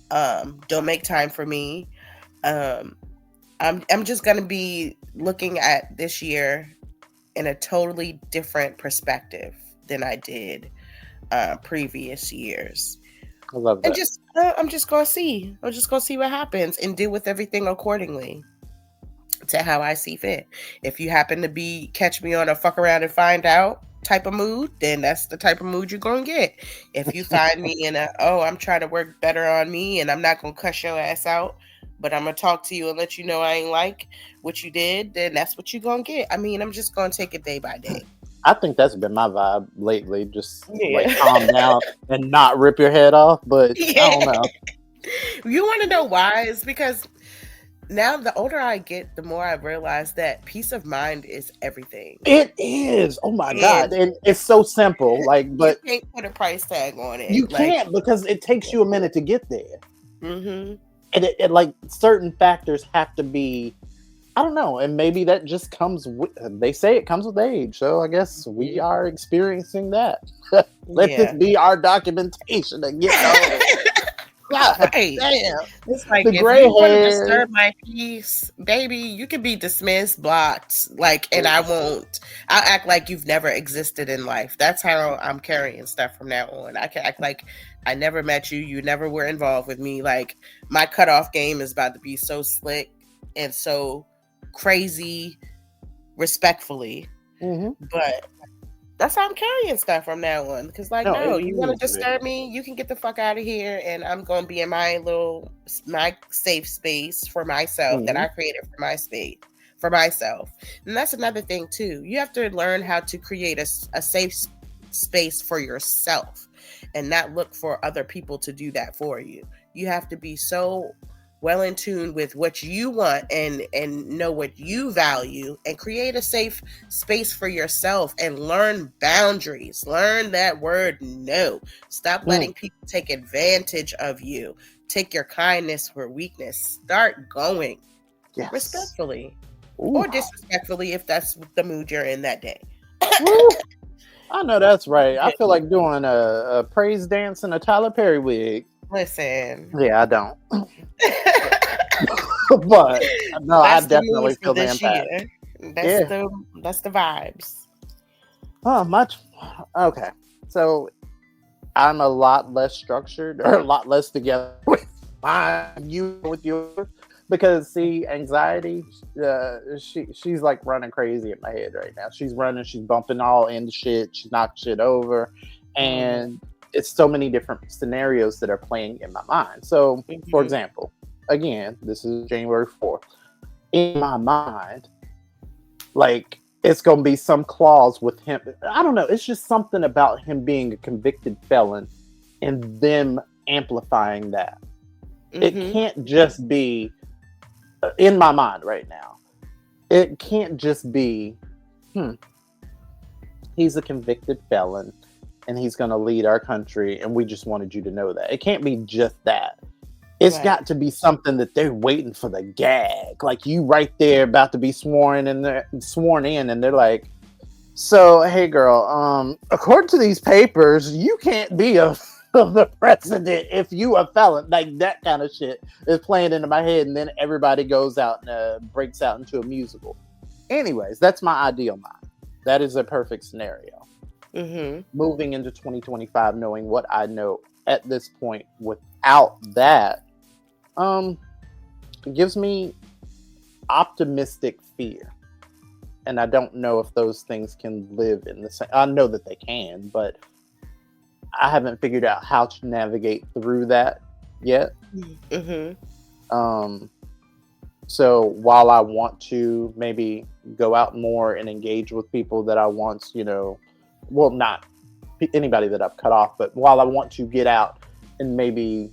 don't make time for me. I'm just gonna be looking at this year in a totally different perspective than I did previous years. I love that. And I'm just gonna see. I'm just gonna see what happens and deal with everything accordingly to how I see fit. If you happen to catch me on a fuck around and find out type of mood, then that's the type of mood you're gonna get. If you find me in I'm trying to work better on me and I'm not gonna cuss your ass out, but I'm gonna talk to you and let you know I ain't like what you did, then that's what you're gonna get. I mean, I'm just gonna take it day by day. I think that's been my vibe lately. Just like calm down and not rip your head off. But I don't know. You want to know why? It's because now the older I get, the more I realize that peace of mind is everything. It is. Oh my God. And it's so simple. Like, but you can't put a price tag on it. You can't, because it takes you a minute to get there. Mm-hmm. And it like certain factors have to be, I don't know, and maybe that just comes with, they say it comes with age, so I guess we are experiencing that. Let this be our documentation again. God Right. damn. It's like, The if gray you want to hair. disturb my peace, baby, you can be dismissed, blocked, like, and I won't. I'll act like you've never existed in life. That's how I'm carrying stuff from now on. I can act like I never met you. You never were involved with me. Like, my cutoff game is about to be so slick and so crazy, respectfully. Mm-hmm. But that's how I'm carrying stuff from now on. Because, like, No, no, it you want to needs to be. disturb me, you can get the fuck out of here, and I'm going to be in my safe space for myself that Mm-hmm. I created for my space for myself. And that's another thing too. You have to learn how to create a safe space for yourself, and not look for other people to do that for you. You have to be so well in tune with what you want and know what you value, and create a safe space for yourself, and learn boundaries. Learn that word no. Stop letting people take advantage of you. Take your kindness for weakness. Start going Yes. respectfully Ooh. or disrespectfully if that's the mood you're in that day. Woo. I know that's right. I feel like doing a praise dance in a Tyler Perry wig. Listen. Yeah, I don't. But no, I That's the definitely mood for feel the this impact. year. Yeah. That's the vibes. Oh, much. Okay. So I'm a lot less structured or a lot less together with with yours. Because see, anxiety, she's like running crazy in my head right now. She's running, she's bumping all into shit, she's knocking shit over, and it's so many different scenarios that are playing in my mind. So, for example, again, this is January 4th. In my mind, like, it's gonna be some clause with him. I don't know. It's just something about him being a convicted felon and them amplifying that. It can't just be in my mind right now. It can't just be, he's a convicted felon and he's going to lead our country and we just wanted you to know that. It can't be just that. It's got to be something that they're waiting for the gag. Like, you right there about to be sworn in and they're like, so, hey girl, according to these papers, you can't be the president if you a felon. Like, that kind of shit is playing into my head, and then everybody goes out and breaks out into a musical. Anyways, that's my ideal mind. That is a perfect scenario. Moving into 2025, knowing what I know at this point, without that, it gives me optimistic fear. And I don't know if those things can live in the same. I know that they can, but I haven't figured out how to navigate through that yet. So while I want to maybe go out more and engage with people that I once, well, not anybody that I've cut off, but while I want to get out and maybe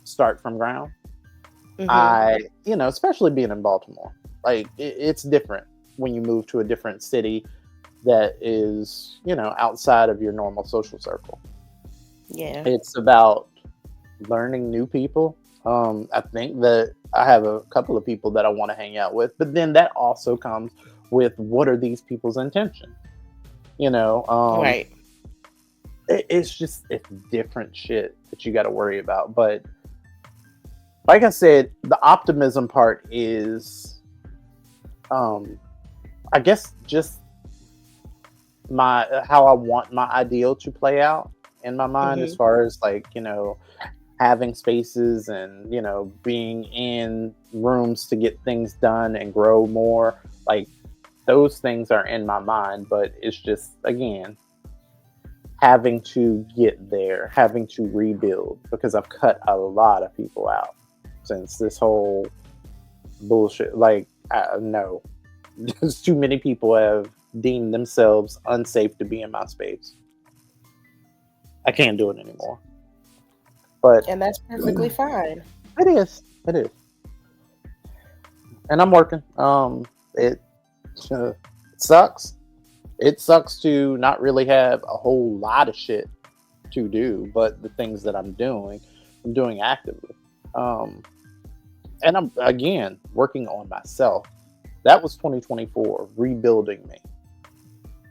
start from ground, I, especially being in Baltimore, like, it's different when you move to a different city that is, outside of your normal social circle. Yeah. It's about learning new people. I think that I have a couple of people that I want to hang out with, but then that also comes with, what are these people's intentions? Right. It's different shit that you got to worry about. But like I said, the optimism part is, I guess, just how I want my ideal to play out in my mind, as far as, like, having spaces and, being in rooms to get things done and grow more. Like, those things are in my mind, but it's just, again, having to get there, having to rebuild, because I've cut a lot of people out since this whole bullshit. Like, no, there's too many people have deemed themselves unsafe to be in my space. I can't do it anymore. And that's perfectly fine. It is. And I'm working. It sucks. It sucks to not really have a whole lot of shit to do, but the things that I'm doing actively. And I'm, again, working on myself. That was 2024, rebuilding me.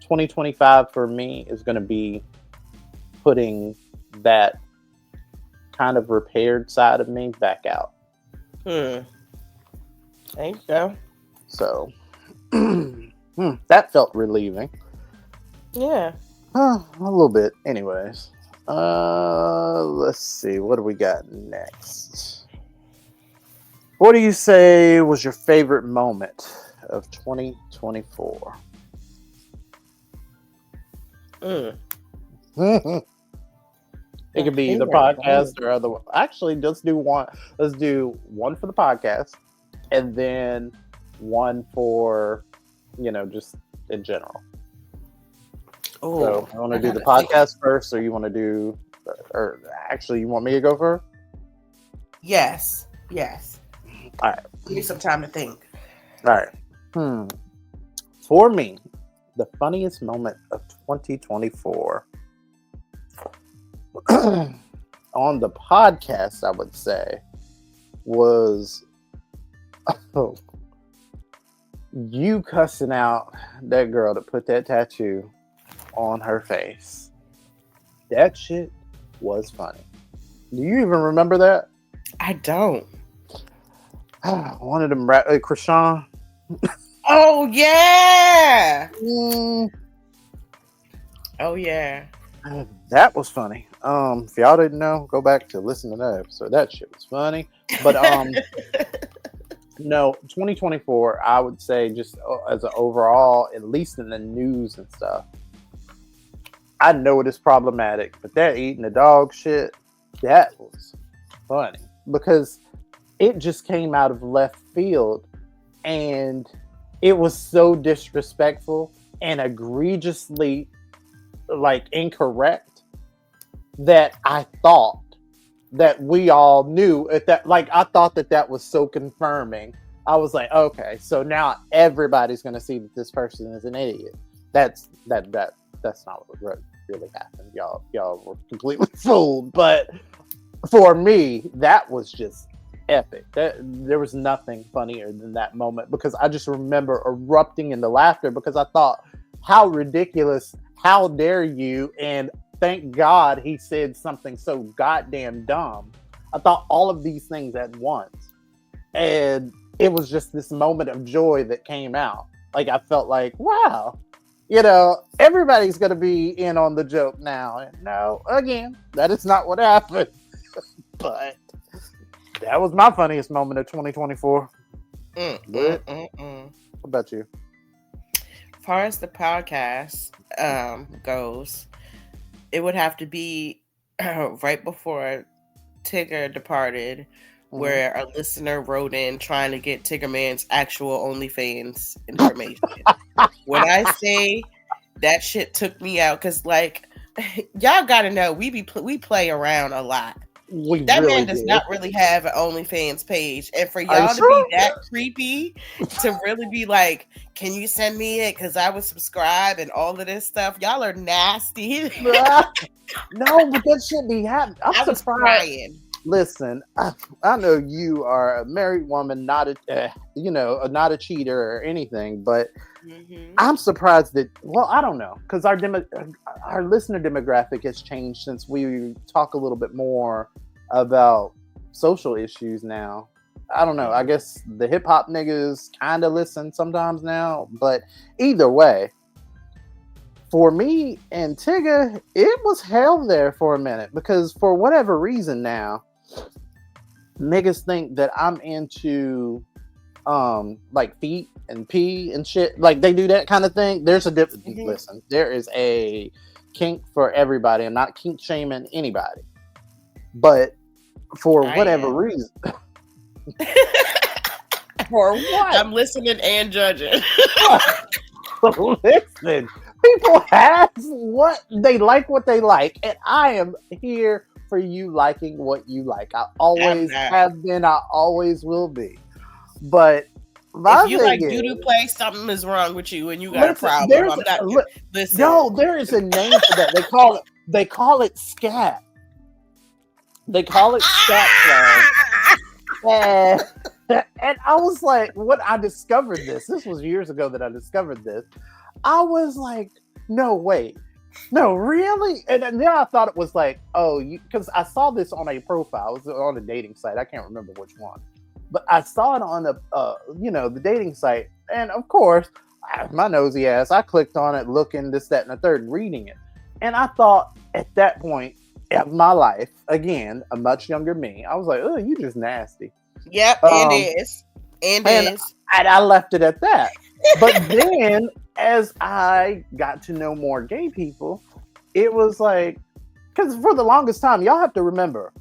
2025 for me is going to be putting that kind of repaired side of me back out. There you go. So that felt relieving. Yeah. A little bit. Anyways. Let's see. What do we got next? What do you say was your favorite moment of 2024? It could be either podcast or other. Actually, let's do one. Let's do one for the podcast, and then one for, just in general. Oh, so you want to do the podcast first, or you want to do, or actually, you want me to go first? Yes. All right. Give me some time to think. All right. For me, the funniest moment of 2024 on the podcast, I would say, was you cussing out that girl that put that tattoo on her face. That shit was funny. Do you even remember that? I don't. One of them, Krishan. Oh yeah. Oh yeah. That was funny. If y'all didn't know, go back to listen to that episode. That shit was funny. But no, 2024, I would say, just as an overall, at least in the news and stuff, I know it is problematic, but that eating the dog shit, that was funny because it just came out of left field and it was so disrespectful and egregiously incorrect that I thought that we all knew at that. I thought that was so confirming. I was like, okay, so now everybody's going to see that this person is an idiot. That's not what really happened. Y'all were completely fooled. But for me, that was just epic. There was nothing funnier than that moment because I just remember erupting into laughter because I thought, how ridiculous, how dare you, and thank God he said something so goddamn dumb. I thought all of these things at once. And it was just this moment of joy that came out. I felt like, wow, everybody's going to be in on the joke now. And no, again, that is not what happened. But that was my funniest moment of 2024. What about you? As far as the podcast goes, it would have to be right before Tigger departed, where a listener wrote in trying to get Tigger Man's actual OnlyFans information. When I say that shit took me out, because y'all gotta know we play around a lot. That really man does not really have an OnlyFans page, and for y'all to be that creepy, to really be like, "Can you send me it? Because I would subscribe," and all of this stuff. Y'all are nasty. No, but that shouldn't be happening. I was crying. Listen, I know you are a married woman, not a cheater or anything, but I'm surprised that. Well, I don't know, because our listener demographic has changed since we talk a little bit more about social issues now. I don't know. I guess the hip hop niggas kind of listen sometimes now, but either way, for me and Tigger, it was hell there for a minute because for whatever reason now, niggas think that I'm into feet and pee and shit. They do that kind of thing. There's a difference. Listen, there is a kink for everybody. I'm not kink shaming anybody, but for whatever reason. For what? I'm listening and judging. Listen, people have what they like, and I am here for you liking what you like. I always have been. I always will be. But if you like doo-doo play, something is wrong with you, and you got a problem. I'm not. Listen. No, there is a name for that. They call it scat. They call it scat play. And I was like, when I discovered this was years ago that I discovered this. I was like, no, wait. No, really? And then I thought it was like, oh, because I saw this on a profile. It was on a dating site. I can't remember which one, but I saw it on the, the dating site. And of course, my nosy ass, I clicked on it, looking this, that, and the third, reading it. And I thought at that point of my life, again, a much younger me, I was like, oh, you just nasty. Yep, and is. And is. And I left it at that. But then, as I got to know more gay people, it was like, because for the longest time, y'all have to remember,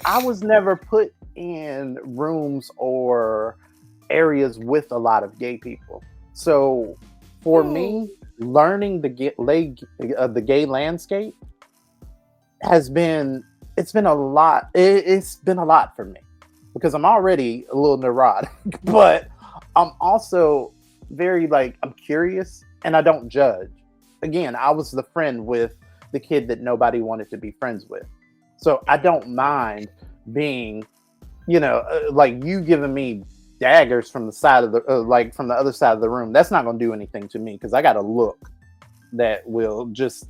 I was never put in rooms or areas with a lot of gay people. So for me, learning the gay landscape it's been a lot. It's been a lot for me because I'm already a little neurotic, but I'm also very I'm curious and I don't judge. Again, I was the friend with the kid that nobody wanted to be friends with. So I don't mind being, you giving me daggers from the side of the, from the other side of the room. That's not going to do anything to me because I got a look that will just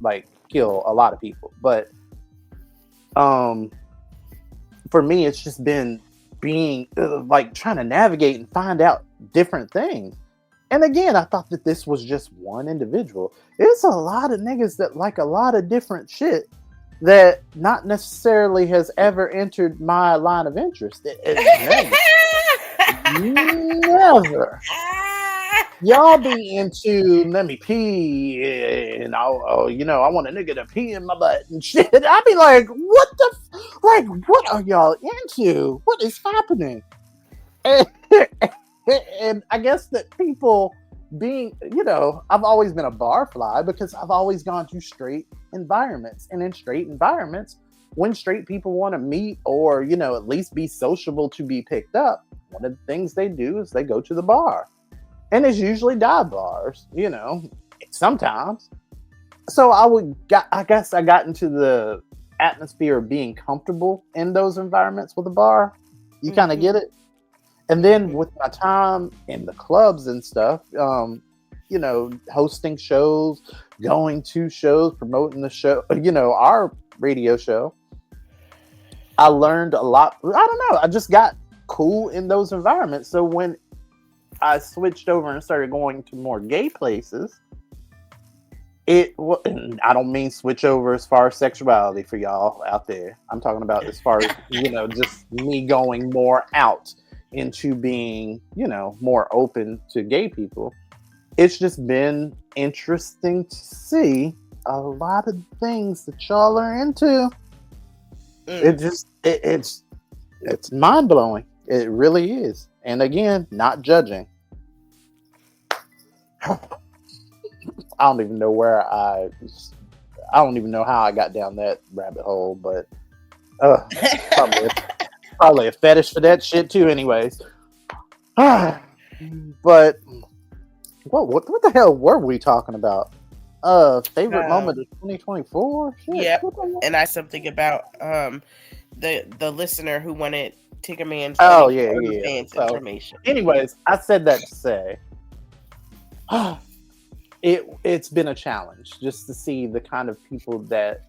kill a lot of people. But for me, it's just been being trying to navigate and find out different things. And again, I thought that this was just one individual. It's a lot of niggas that like a lot of different shit that not necessarily has ever entered my line of interest. Never. Y'all be into let me pee and I want a nigga to pee in my butt and shit. I'd be like, what what are y'all into? What is happening? And I guess that people being, I've always been a barfly because I've always gone to straight environments. And in straight environments, when straight people want to meet or, at least be sociable to be picked up, one of the things they do is they go to the bar. And it's usually dive bars, sometimes. So I guess I got into the atmosphere of being comfortable in those environments with a bar. You kind of get it. And then with my time in the clubs and stuff, hosting shows, going to shows, promoting the show, our radio show, I learned a lot. I don't know. I just got cool in those environments. So when I switched over and started going to more gay places, I don't mean switch over as far as sexuality for y'all out there. I'm talking about as far as, just me going more out into being, more open to gay people. It's just been interesting to see a lot of things that y'all are into. It's mind-blowing. It really is. And again, not judging. I don't even know I don't even know how I got down that rabbit hole, but probably a fetish for that shit too anyways. But what the hell were we talking about? Favorite moment of 2024? Yeah. And I something about the listener who wanted Tigger Man's fans information. Anyways, I said that to say it's been a challenge just to see the kind of people that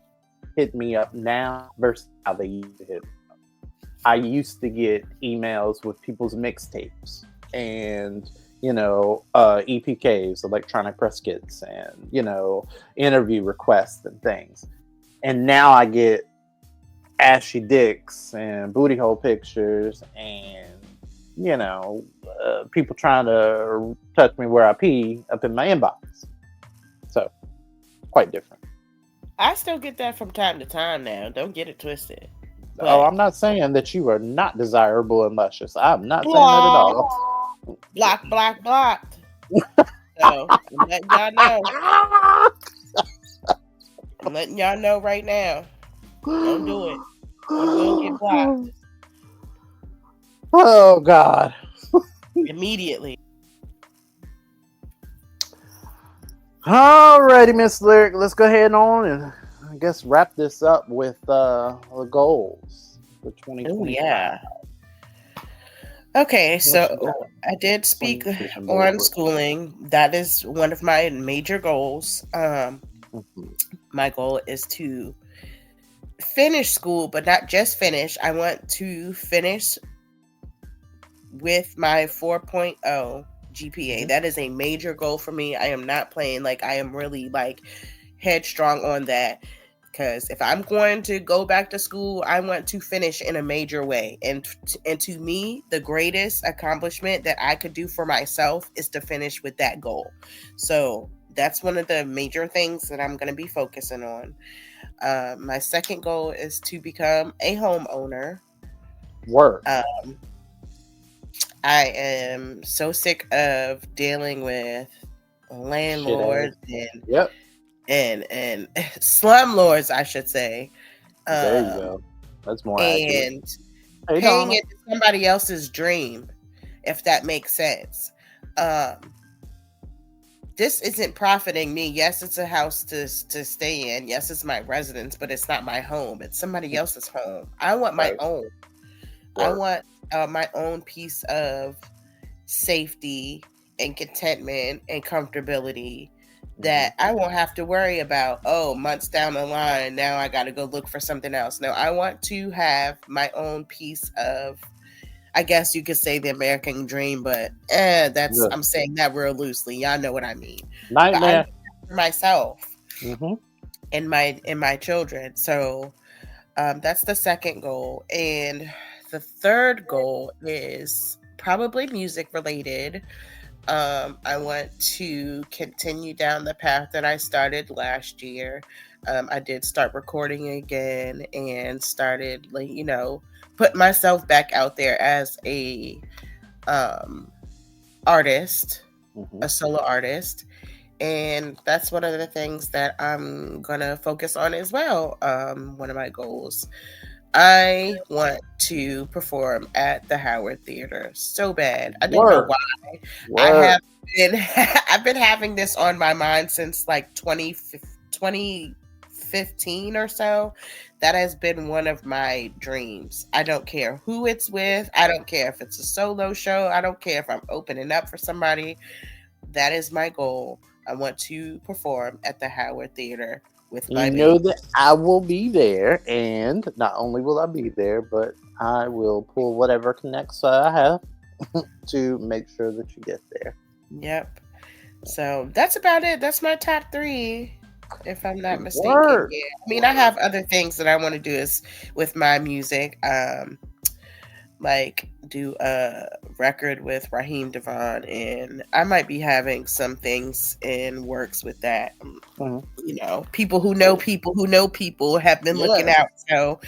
hit me up now versus how they used to hit me up. I used to get emails with people's mixtapes and EPKs, electronic press kits, and interview requests and things. And now I get ashy dicks and booty hole pictures and people trying to touch me where I pee up in my inbox. So quite different. I still get that from time to time now. Don't get it twisted. But I'm not saying that you are not desirable and luscious. I'm not saying that at all. Blocked. So I'm letting y'all know. I'm letting y'all know right now. Don't do it. You will get blocked. Oh God. Immediately. Alrighty, Miss Lyric. Let's go ahead on and I guess wrap this up with the goals for 2020. Oh yeah. Okay, so I did speak on schooling. That is one of my major goals. My goal is to finish school, but not just finish. I want to finish with my 4.0 GPA. That is a major goal for me. I am not playing. Like, I am really like headstrong on that, because if I'm going to go back to school, I want to finish in a major way. And to me, the greatest accomplishment that I could do for myself is to finish with that goal. So that's one of the major things that I'm going to be focusing on. My second goal is to become a homeowner. Work. I am so sick of dealing with landlords and Yep. and slumlords, I should say. There you go. That's more accurate. And Hey, paying Donna. into somebody else's dream, if that makes sense. This isn't profiting me. Yes, it's a house to stay in. Yes, it's my residence, but it's not my home. It's somebody else's home. I want my Right. own. I want my own piece of safety and contentment and comfortability that I won't have to worry about, oh, months down the line, now I got to go look for something else. No, I want to have my own piece of, I guess you could say, the American dream, but that's, I'm saying that real loosely. Y'all know what I mean. Nightmare. For myself Mm-hmm. and my children. So that's the second goal. And the third goal is probably music related. I want to continue down the path that I started last year. I did start recording again and started, like, put myself back out there as a artist, a solo artist. And that's one of the things that I'm going to focus on as well. One of my goals. I want to perform at the Howard Theater so bad. I don't know why. I've been having this on my mind since like 2015 or so. That has been one of my dreams. I don't care who it's with. I don't care if it's a solo show. I don't care if I'm opening up for somebody. That is my goal. I want to perform at the Howard Theater with my know that I will be there, and not only will I be there, but I will pull whatever connects I have to make sure that you get there. Yep. So that's about it. That's my top 3, if I'm not mistaken. Yeah. I mean, I have other things that I want to do is with my music. Like do a record with Raheem Devon, and I might be having some things in works with that. People who know people have been looking out, so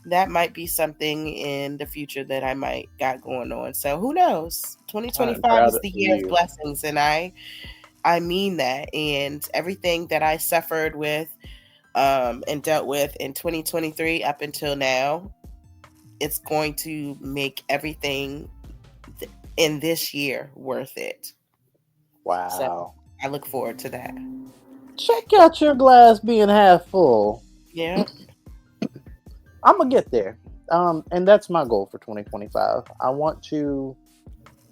that might be something in the future that I might got going on. So who knows? 2025 is the year of blessings, and I mean that. And everything that I suffered with and dealt with in 2023 up until now, it's going to make everything in this year worth it. Wow. So I look forward to that. Check out your glass being half full. Yeah. I'm going to get there. And that's my goal for 2025. I want to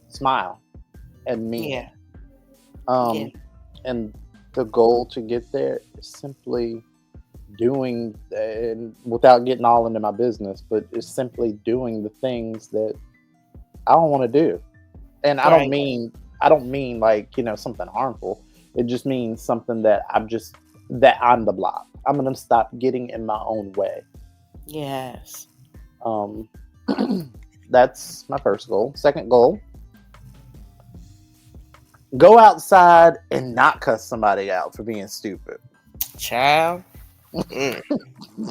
smile and mean it. And the goal to get there is simply doing, and without getting all into my business, but it's simply doing the things that I don't want to do. And I don't mean like, something harmful. It just means something that I'm the block. I'm going to stop getting in my own way. Yes. That's my first goal. Second goal, go outside and not cuss somebody out for being stupid. Child.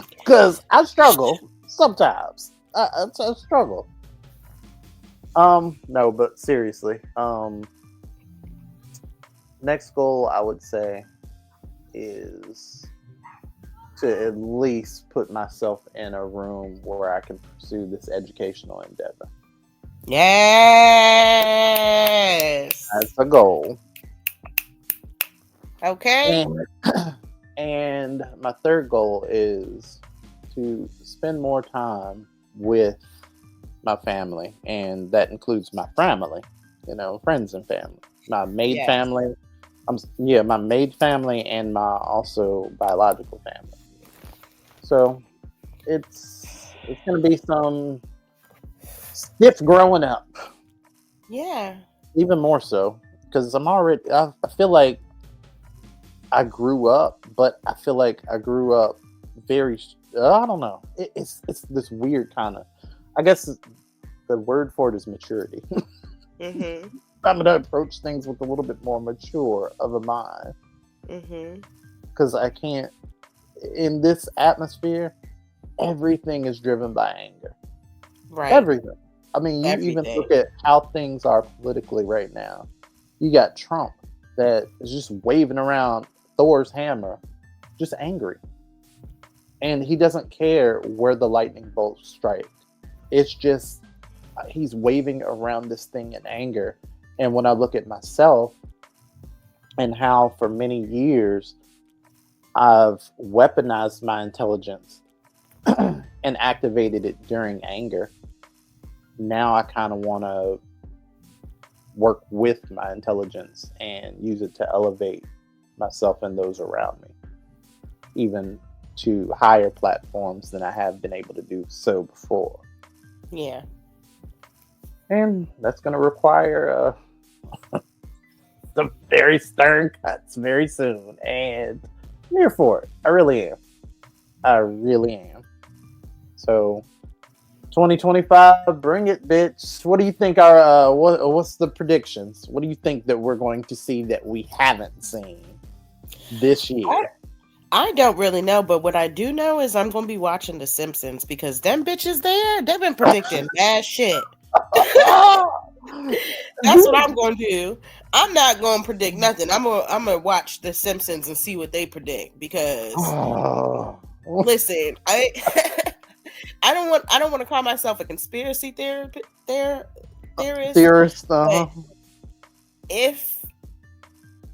Because I struggle sometimes. I struggle. No, but seriously. Next goal I would say is to at least put myself in a room where I can pursue this educational endeavor. Yes. That's a goal. Okay. And my third goal is to spend more time with my family, and that includes my family, friends and family, my maid family, My maid family and my also biological family. So it's gonna be some stiff growing up, Yeah. even more so because I feel like I grew up, but I feel like I grew up very. I don't know. It's this weird kind of. I guess the word for it is maturity. Mm-hmm. I'm gonna approach things with a little bit more mature of a mind Mm-hmm. because I can't. In this atmosphere, everything is driven by anger. Right. Everything. I mean, you even Everything. look at how things are politically right now. You got Trump that is just waving around Thor's hammer, just angry. And he doesn't care where the lightning bolts strike. It's just he's waving around this thing in anger. And when I look at myself and how for many years I've weaponized my intelligence and activated it during anger, now I kind of want to work with my intelligence and use it to elevate myself and those around me, even to higher platforms than I have been able to do so before. Yeah. And that's going to require some very stern cuts very soon. And I'm here for it. I really am. I really am. So 2025, bring it, bitch. What do you think our what's the predictions? What do you think that we're going to see that we haven't seen this year? I don't really know, but what I do know is I'm gonna be watching The Simpsons because them bitches there, they've been predicting bad shit. That's what I'm gonna do. I'm not gonna predict nothing. I'm gonna watch The Simpsons and see what they predict because listen, I I don't want to call myself a conspiracy theorist. Theorist, But if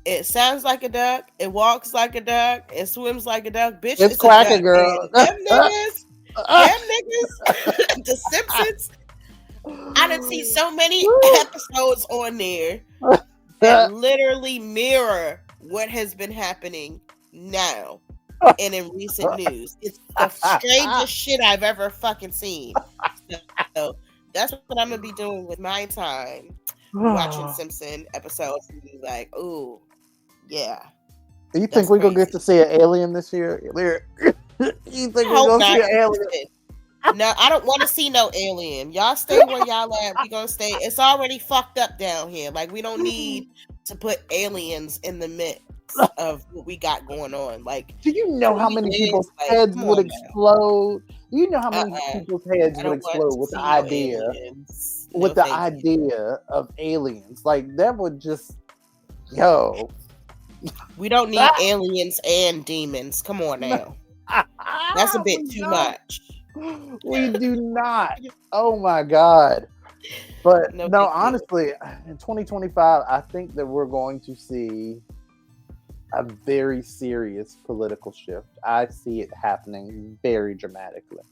it sounds like a duck, it walks like a duck, it swims like a duck, bitch, it's a quacking, duck. girl. And them niggas, The Simpsons. I done see so many episodes on there that literally mirror what has been happening now and in recent news. It's the strangest shit I've ever fucking seen. So that's what I'm gonna be doing with my time, watching Simpson episodes and be like, "Ooh, yeah." You think we're gonna get to see an alien this year? You think we're gonna see an alien? No, I don't want to see no alien. Y'all stay where y'all at. We gonna stay. It's already fucked up down here. Like we don't need to put aliens in the midst of what we got going on. Like, do you know how many people's heads would explode? Do you know how many people's heads would explode with the idea? With the idea of aliens, like that would just We don't need aliens and demons. Come on now. That's a bit too much. We do not. Oh my God. But no, honestly, in 2025, I think that we're going to see a very serious political shift. I see it happening very dramatically.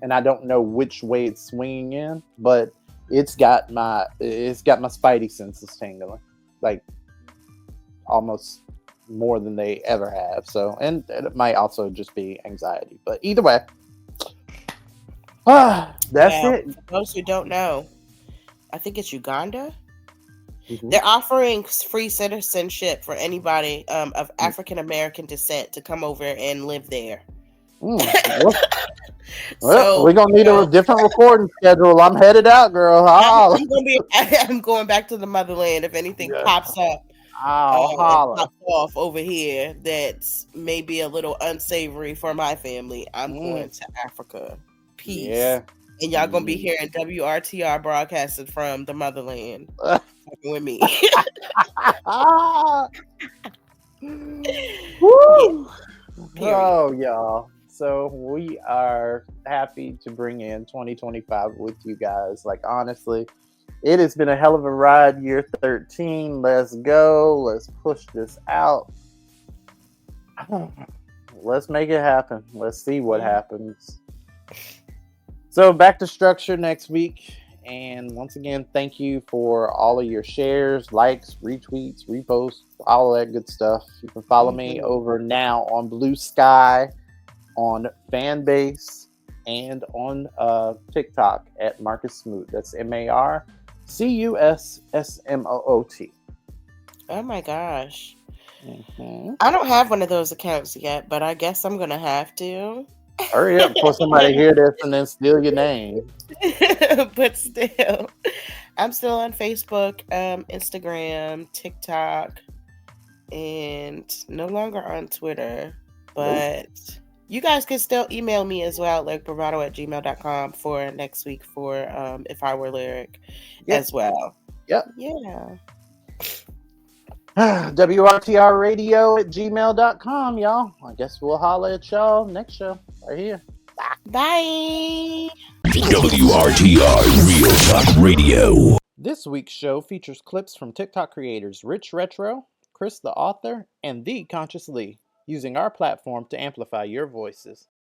And I don't know which way it's swinging in, but it's got my spidey senses tingling. Like almost more than they ever have. So, and it might also just be anxiety. But either way, that's it. For those who don't know, I think it's Uganda. Mm-hmm. They're offering free citizenship for anybody of African American descent to come over and live there. Well, we're gonna need a different recording schedule. I'm headed out, girl. I'm going back to the motherland if anything pops up. Pops off over here that's maybe a little unsavory for my family. I'm going to Africa. Peace. Yeah. And y'all gonna be hearing WRTR broadcasted from the motherland with me. Woo! Oh, y'all. So we are happy to bring in 2025 with you guys. Like, honestly, it has been a hell of a ride. Year 13. Let's go. Let's push this out. Let's make it happen. Let's see what happens. So back to structure next week. And once again, thank you for all of your shares, likes, retweets, reposts, all that good stuff. You can follow me over now on Blue Sky, on Fanbase, and on TikTok at Marcus Smoot. That's MarcusSmoot. Oh my gosh. Mm-hmm. I don't have one of those accounts yet, but I guess I'm gonna have to. Hurry up before somebody hear this and then steal your name. But still, I'm still on Facebook, Instagram, TikTok, and no longer on Twitter. But you guys can still email me as well, like bravado@gmail.com for next week for If I Were Lyric as well. Yep. Yeah. WRTR radio at gmail.com, y'all. I guess we'll holler at y'all next show right here. Bye. WRTR Real Talk Radio. This week's show features clips from TikTok creators Rich Retro, Chris the Author, and The Conscious Lee, using our platform to amplify your voices.